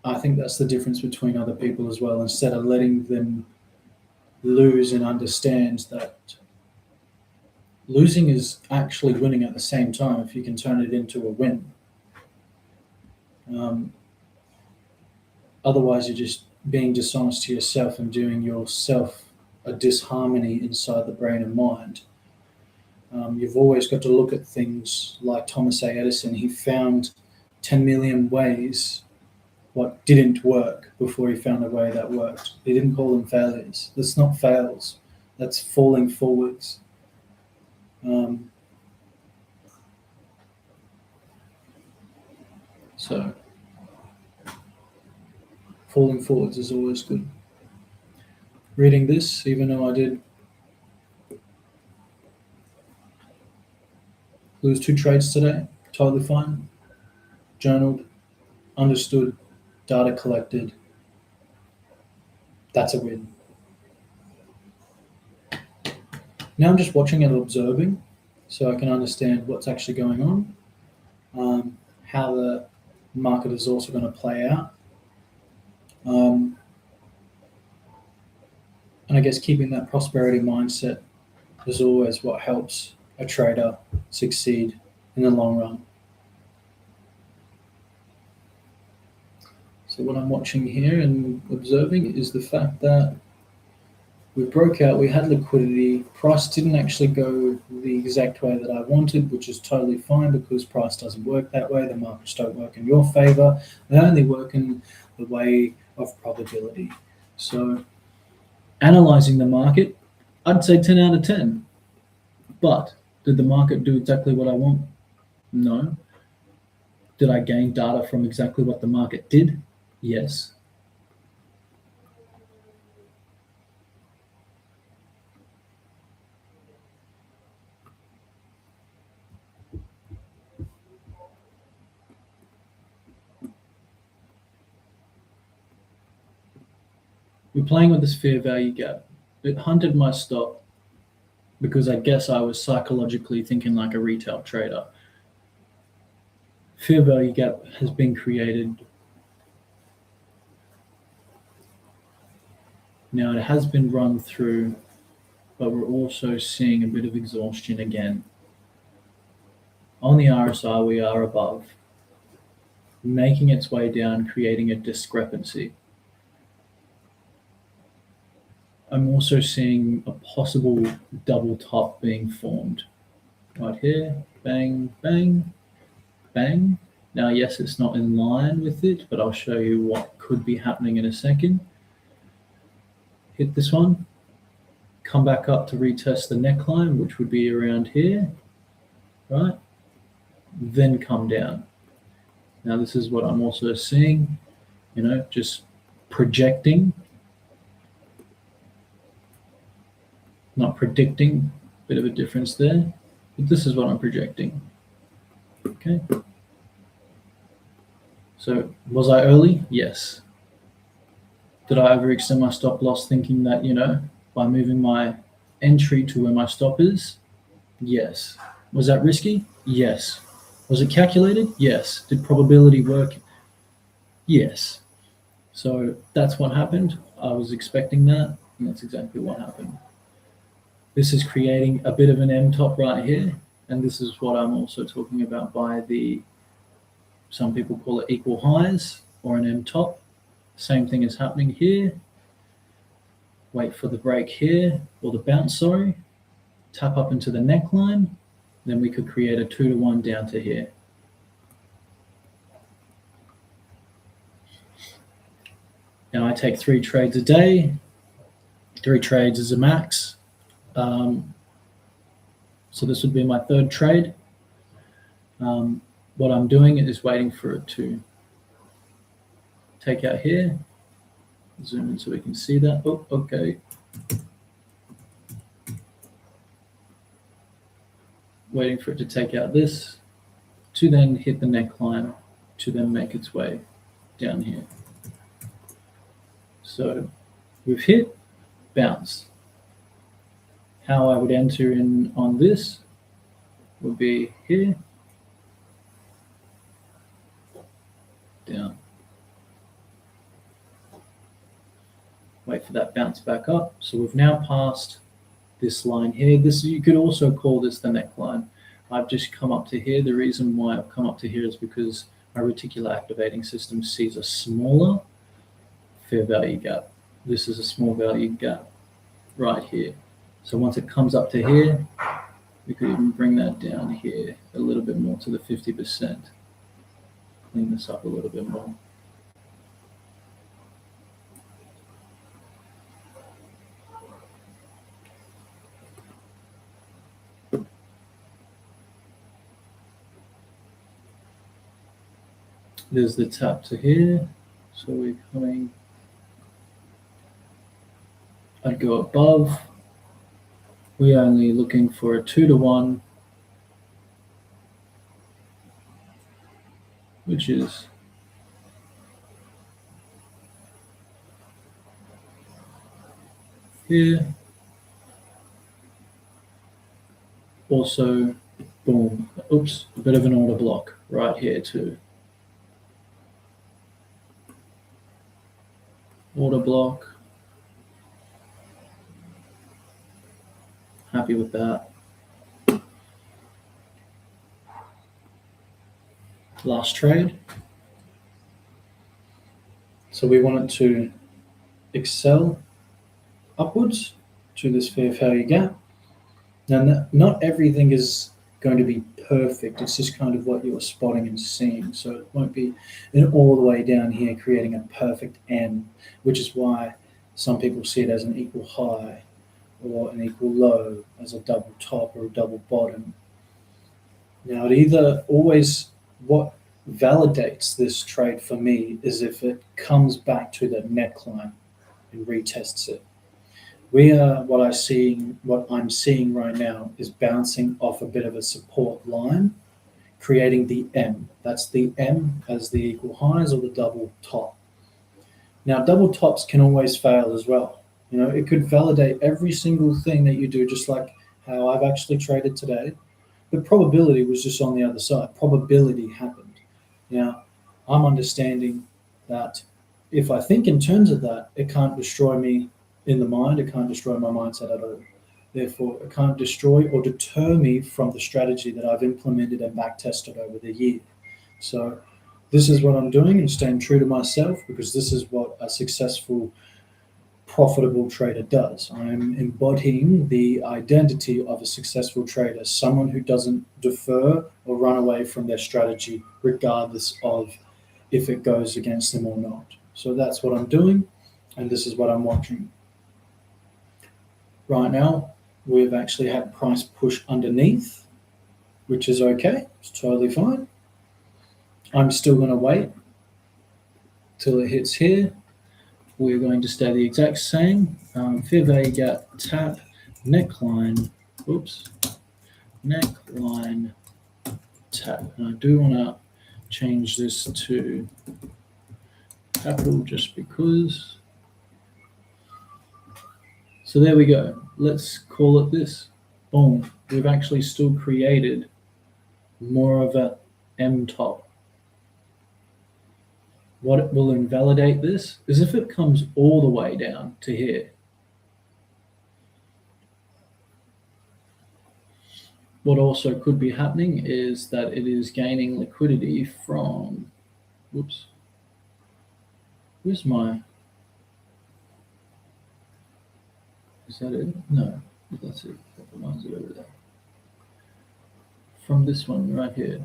I think that's the difference between other people as well. Instead of letting them lose and understand that losing is actually winning at the same time if you can turn it into a win. Otherwise, you're just being dishonest to yourself and doing yourself a disharmony inside the brain and mind. You've always got to look at things like Thomas A. Edison. He found 10 million ways what didn't work before he found a way that worked. He didn't call them failures. That's not fails. That's falling forwards. So falling forwards is always good. Reading this, even though I did lose 2 trades today, totally fine. Journaled, understood, data collected. That's a win. Now I'm just watching and observing so I can understand what's actually going on, how the market is also going to play out. And I guess keeping that prosperity mindset is always what helps a trader succeed in the long run. So what I'm watching here and observing is the fact that we broke out, we had liquidity, price didn't actually go the exact way that I wanted, which is totally fine because price doesn't work that way. The markets don't work in your favor. They only work in the way of probability. So analyzing the market, I'd say 10 out of 10. But did the market do exactly what I want? No. Did I gain data from exactly what the market did? Yes. We're playing with this fair value gap. It hunted my stop because I guess I was psychologically thinking like a retail trader. Fair value gap has been created. Now it has been run through, but we're also seeing a bit of exhaustion again. On the RSI, we are above, making its way down, creating a discrepancy. I'm also seeing a possible double top being formed. Right here, bang, bang, bang. Now, yes, it's not in line with it, but I'll show you what could be happening in a second. Hit this one. come back up to retest the neckline, which would be around here, right? Then come down. Now this is what I'm also seeing, just projecting, not predicting, bit of a difference there, but this is what I'm projecting, okay? So was I early? Yes. Did I overextend my stop loss thinking that, by moving my entry to where my stop is? Yes. Was that risky? Yes. Was it calculated? Yes. Did probability work? Yes. So that's what happened. I was expecting that, and that's exactly what happened. This is creating a bit of an M top right here, and this is what I'm also talking about by some people call it equal highs or an M top. Same thing is happening here. Wait for the break here, or the bounce, sorry. Tap up into the neckline, then we could create a 2-to-1 down to here. Now I take 3 trades a day. 3 trades is a max. So this would be my 3rd trade. What I'm doing is waiting for it to take out here. Zoom in so we can see that. Oh, okay. Waiting for it to take out this, to then hit the neckline, to then make its way down here. So we've hit, bounce. How I would enter in on this would be here, down. Wait for that bounce back up. So we've now passed this line here. This, you could also call this the neckline. I've just come up to here. The reason why I've come up to here is because my reticular activating system sees a smaller fair value gap. This is a small value gap right here. So once it comes up to here, we could even bring that down here a little bit more to the 50%. Clean this up a little bit more. There's the tap to here. So we're coming, I'd go above. We're only looking for a 2-to-1, which is here. Also, boom, oops, a bit of an order block right here too. Order block. Happy with that. Last trade. So we want it to excel upwards to this fair value gap. Now, not everything is going to be perfect. It's just kind of what you're spotting and seeing. So it won't be all the way down here creating a perfect M, which is why some people see it as an equal high or an equal low, as a double top or a double bottom. Now, it either always, what validates this trade for me is if it comes back to the neckline and retests it. What I'm seeing right now is bouncing off a bit of a support line, creating the M. That's the M as the equal highs or the double top. Now, double tops can always fail as well. It could validate every single thing that you do, just like how I've actually traded today. But probability was just on the other side. Probability happened. Now, I'm understanding that if I think in terms of that, it can't destroy me in the mind. It can't destroy my mindset at all. Therefore, it can't destroy or deter me from the strategy that I've implemented and back-tested over the year. So this is what I'm doing and staying true to myself, because this is what a successful, profitable trader does. I'm embodying the identity of a successful trader, someone who doesn't defer or run away from their strategy, regardless of if it goes against them or not. So that's what I'm doing, and this is what I'm watching. right now we've actually had price push underneath, which is okay. It's totally fine. I'm still going to wait till it hits here. We're going to stay the exact same. Fair value gap, tap, neckline, oops, neckline, tap. And I do want to change this to capital just because. So there we go. Let's call it this. Boom. We've actually still created more of a M top. What will invalidate this is if it comes all the way down to here. What also could be happening is that it is gaining liquidity from, whoops, where's my, is that it? No, that's it. Mine's over there. From this one right here.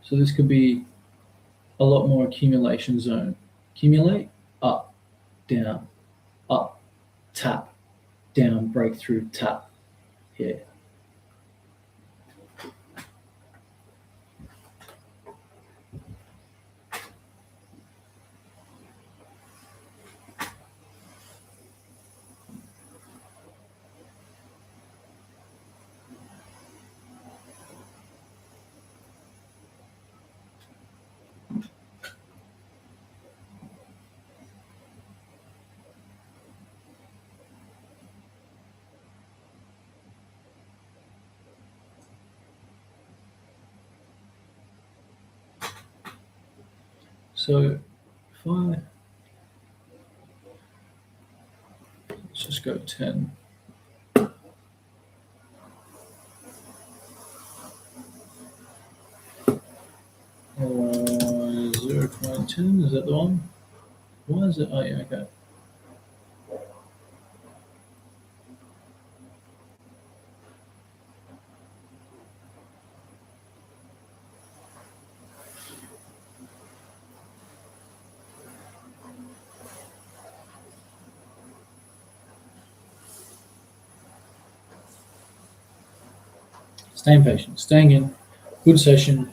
So this could be a lot more accumulation zone. Accumulate, up, down, tap, down, breakthrough, tap, here. So if let's just go 10. 0.10, is that the one? Why is it? Oh yeah, okay. Staying patient, staying in. Good session.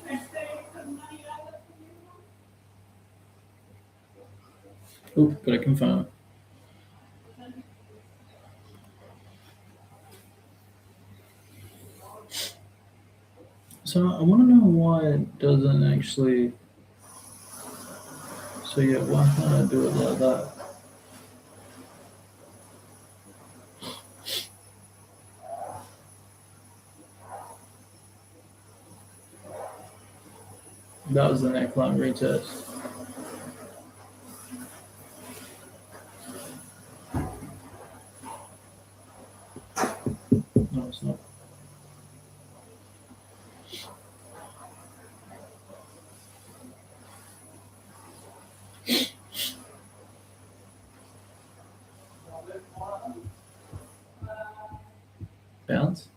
Oh, gotta confirm. So I want to know why it doesn't actually. So yeah, why can't I do it like that? That was the neckline retest. No, it's not. Bounce.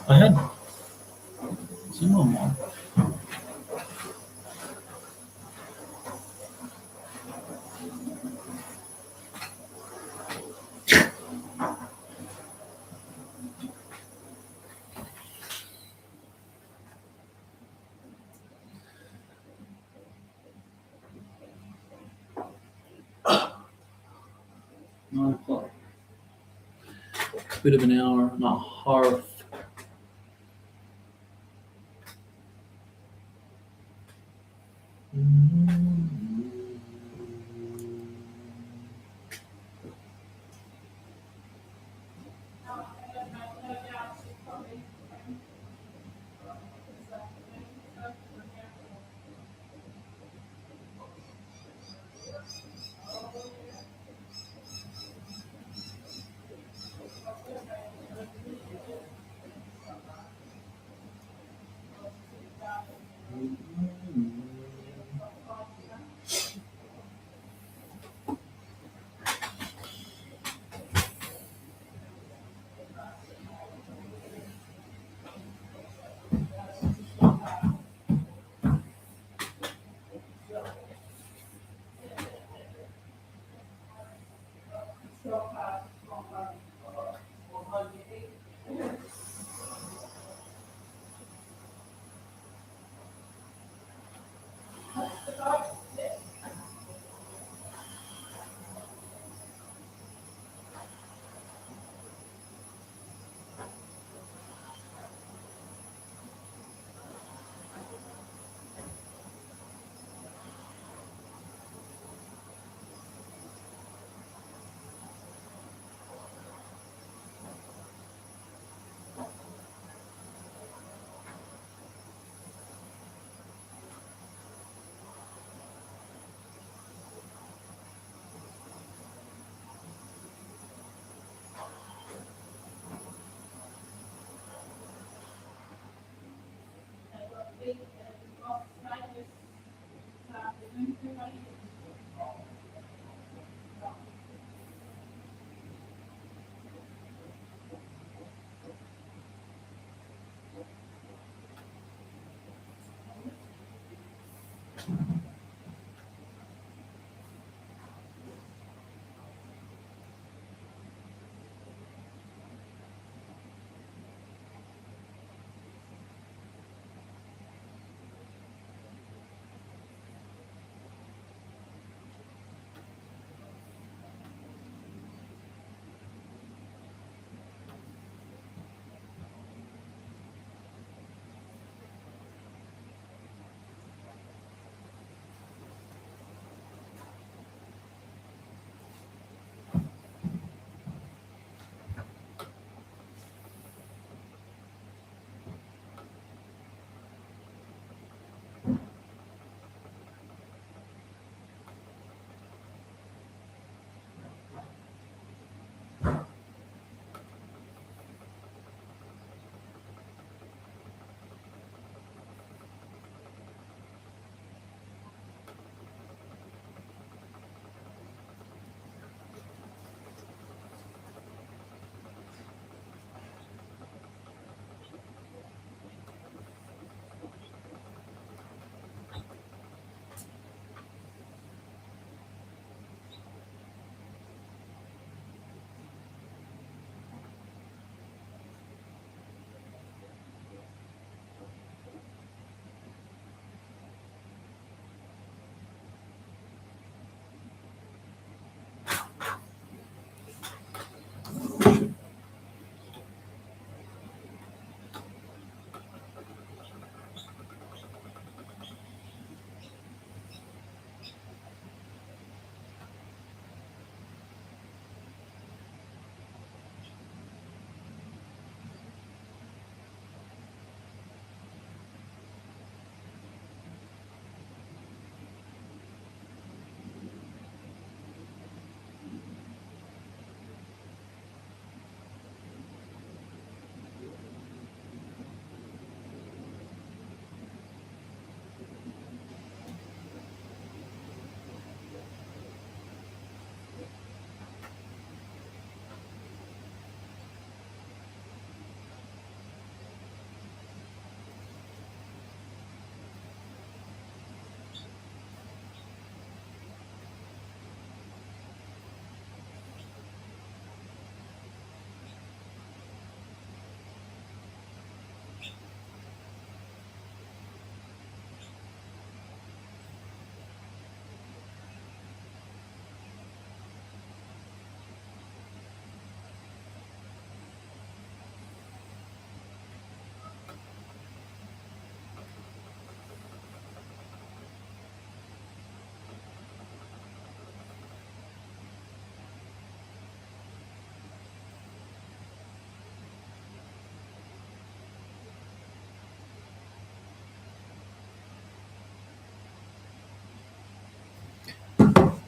I had someone one. Bit of an hour and a half.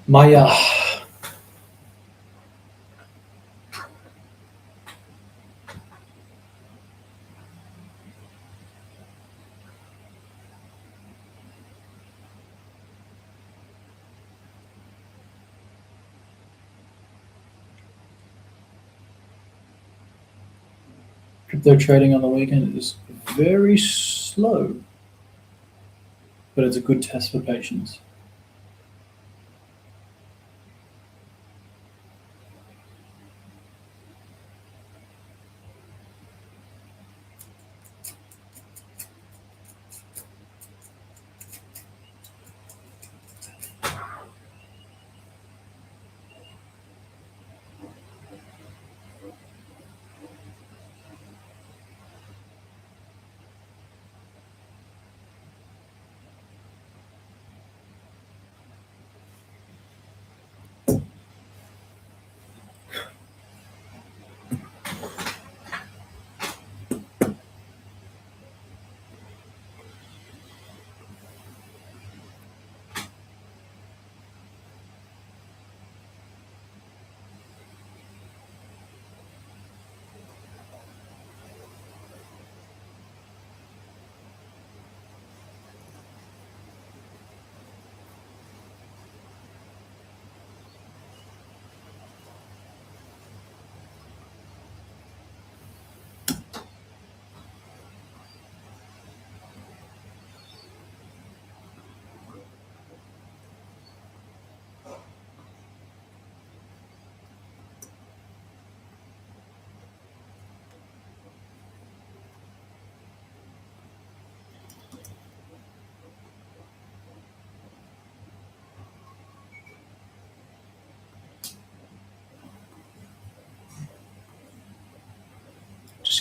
Maya. Crypto trading on the weekend is very slow, but it's a good test for patience.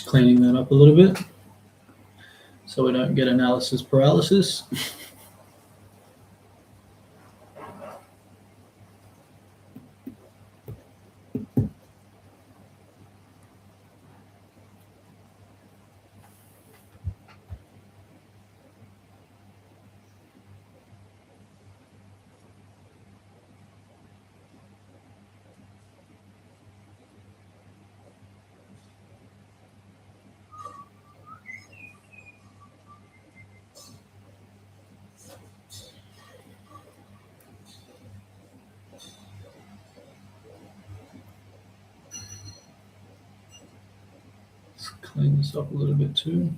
cleaning that up a little bit so we don't get analysis paralysis. Let's clean this up a little bit too.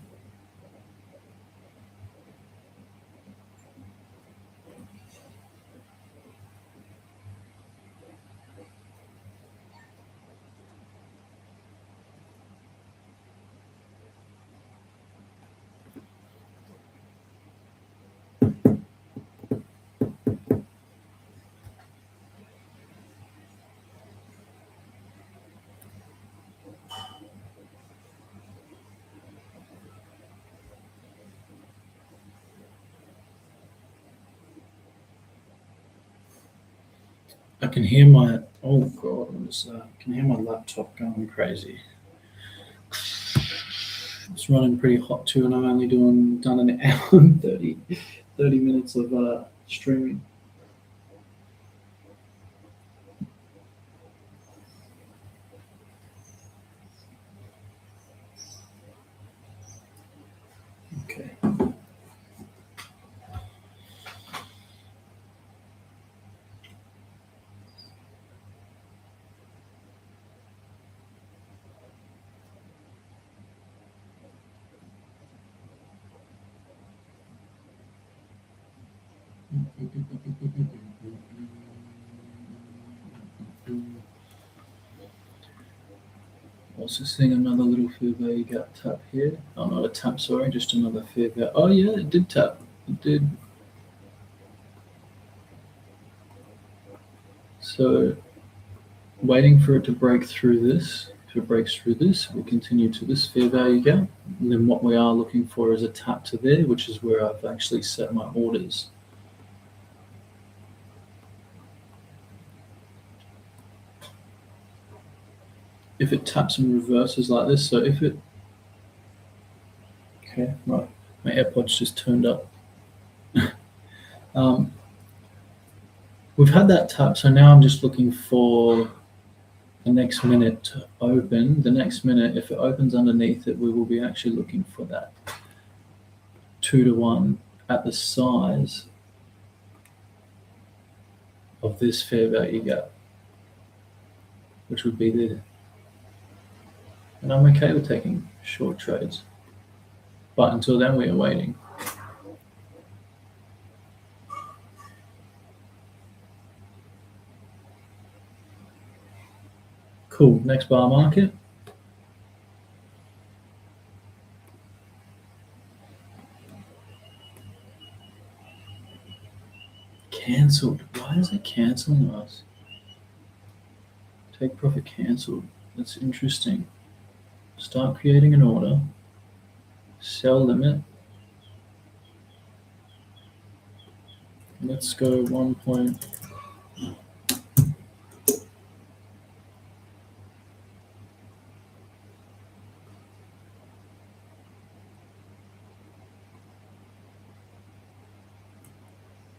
I can hear my, oh God, I can hear my laptop going crazy. It's running pretty hot too, and I'm only done an hour and 30 minutes of streaming. Okay. What's this thing? Another little fair value gap tap here. Oh, not a tap, sorry, just another fair value. Oh yeah, it did tap. It did. So waiting for it to break through this. If it breaks through this, we'll continue to this fair value gap. And then what we are looking for is a tap to there, which is where I've actually set my orders. If it taps and reverses like this, so if it, okay, right, my AirPods just turned up. We've had that tap, so now I'm just looking for the next minute to open. The next minute, if it opens underneath it, we will be actually looking for that 2-to-1 at the size of this fair value gap, which would be there. And I'm okay with taking short trades. But until then, we are waiting. Cool, next bar market. Cancelled. Why is it cancelling us? Take profit cancelled. That's interesting. Start creating an order. Sell limit. Let's go 1 point.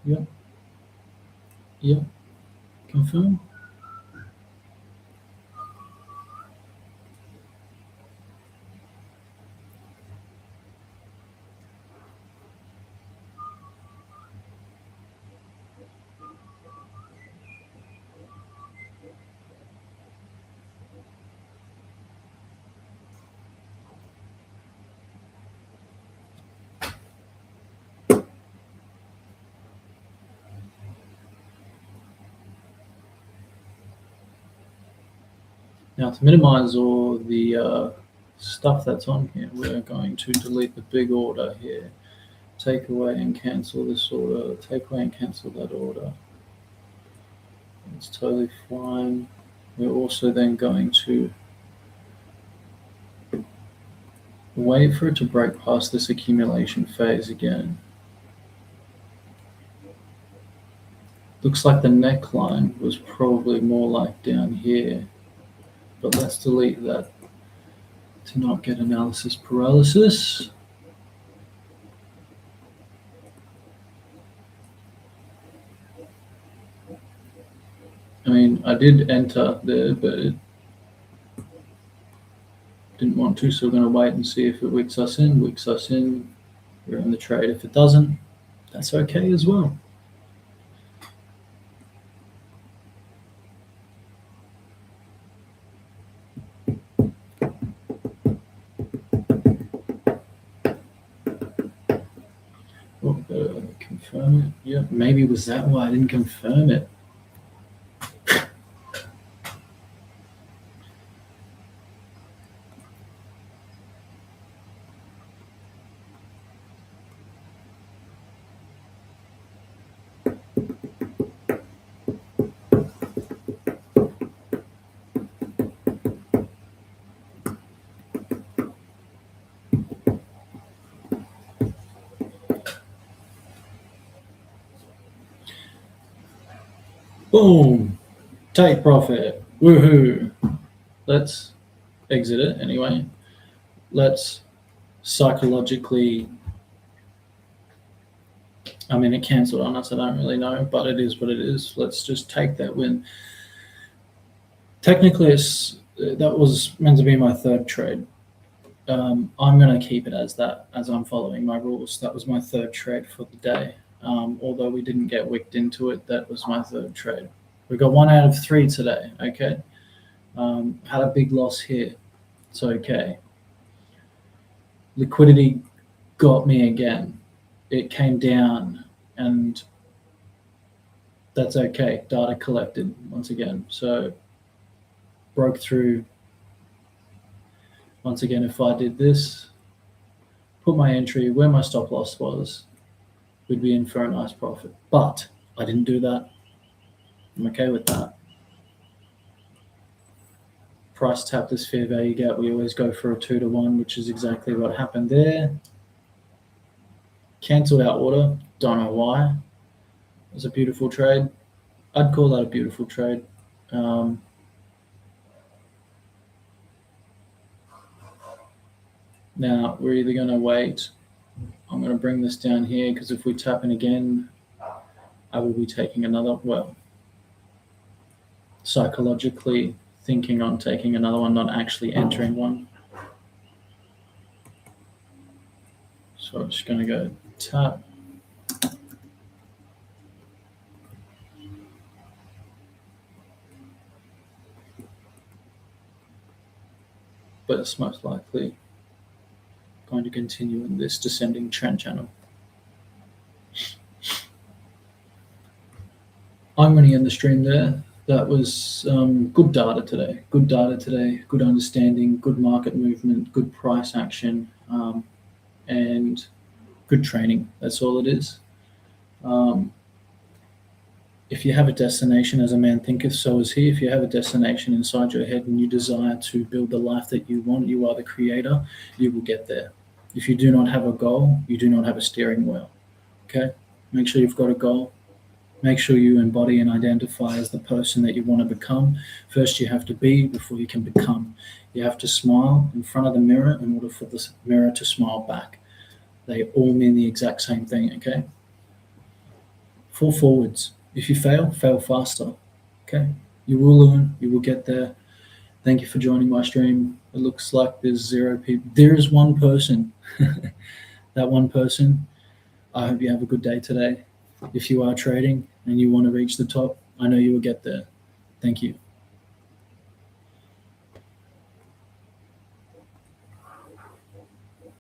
Yep. Yep. Confirm. Now to minimize all the stuff that's on here, we're going to delete the big order here. Take away and cancel this order. Take away and cancel that order. It's totally fine. We're also then going to Wait for it to break past this accumulation phase again. Looks like the neckline was probably more like down here, but let's delete that to not get analysis paralysis. I mean, I did enter there, but it didn't want to, so we're going to wait and see if it wicks us in. Wicks us in, we're in the trade. If it doesn't, that's okay as well. Oh, confirm it. Yeah, maybe was that why I didn't confirm it? Boom! Take profit. Woohoo! Let's exit it anyway. Let's psychologically. I mean, it cancelled on us. I don't really know, but it is what it is. Let's just take that win. Technically, that was meant to be my third trade. I'm going to keep it as that, as I'm following my rules. That was my third trade for the day. Although we didn't get wicked into it, that was my third trade. We got 1 out of 3 today. Okay. Had a big loss here. It's okay. Liquidity got me again. It came down, and that's okay. Data collected once again. So broke through. Once again, if I did this, put my entry where my stop loss was, we'd be in for a nice profit. But I didn't do that. I'm okay with that. Price tap this fair value gap. We always go for a 2-to-1, which is exactly what happened there. Cancelled our order. Don't know why. It was a beautiful trade. I'd call that a beautiful trade. Now, we're either going to wait. I'm going to bring this down here because if we tap in again, I will be taking another, well, psychologically thinking on taking another one, not actually entering one. So I'm just going to go tap. But it's most likely going to continue in this descending trend channel. I'm going to end the stream there. That was good data today. Good data today. Good understanding. Good market movement. Good price action. And good training. That's all it is. If you have a destination, as a man thinketh, so is he. If you have a destination inside your head and you desire to build the life that you want, you are the creator, you will get there. If you do not have a goal, you do not have a steering wheel. Okay? Make sure you've got a goal. Make sure you embody and identify as the person that you want to become. First, you have to be before you can become. You have to smile in front of the mirror in order for the mirror to smile back. They all mean the exact same thing, okay? 4 forwards. If you fail, fail faster, okay? You will learn. You will get there. Thank you for joining my stream. It looks like there's 0 people. There is 1 person. That 1 person, I hope you have a good day today. If you are trading and you want to reach the top, I know you will get there. Thank you.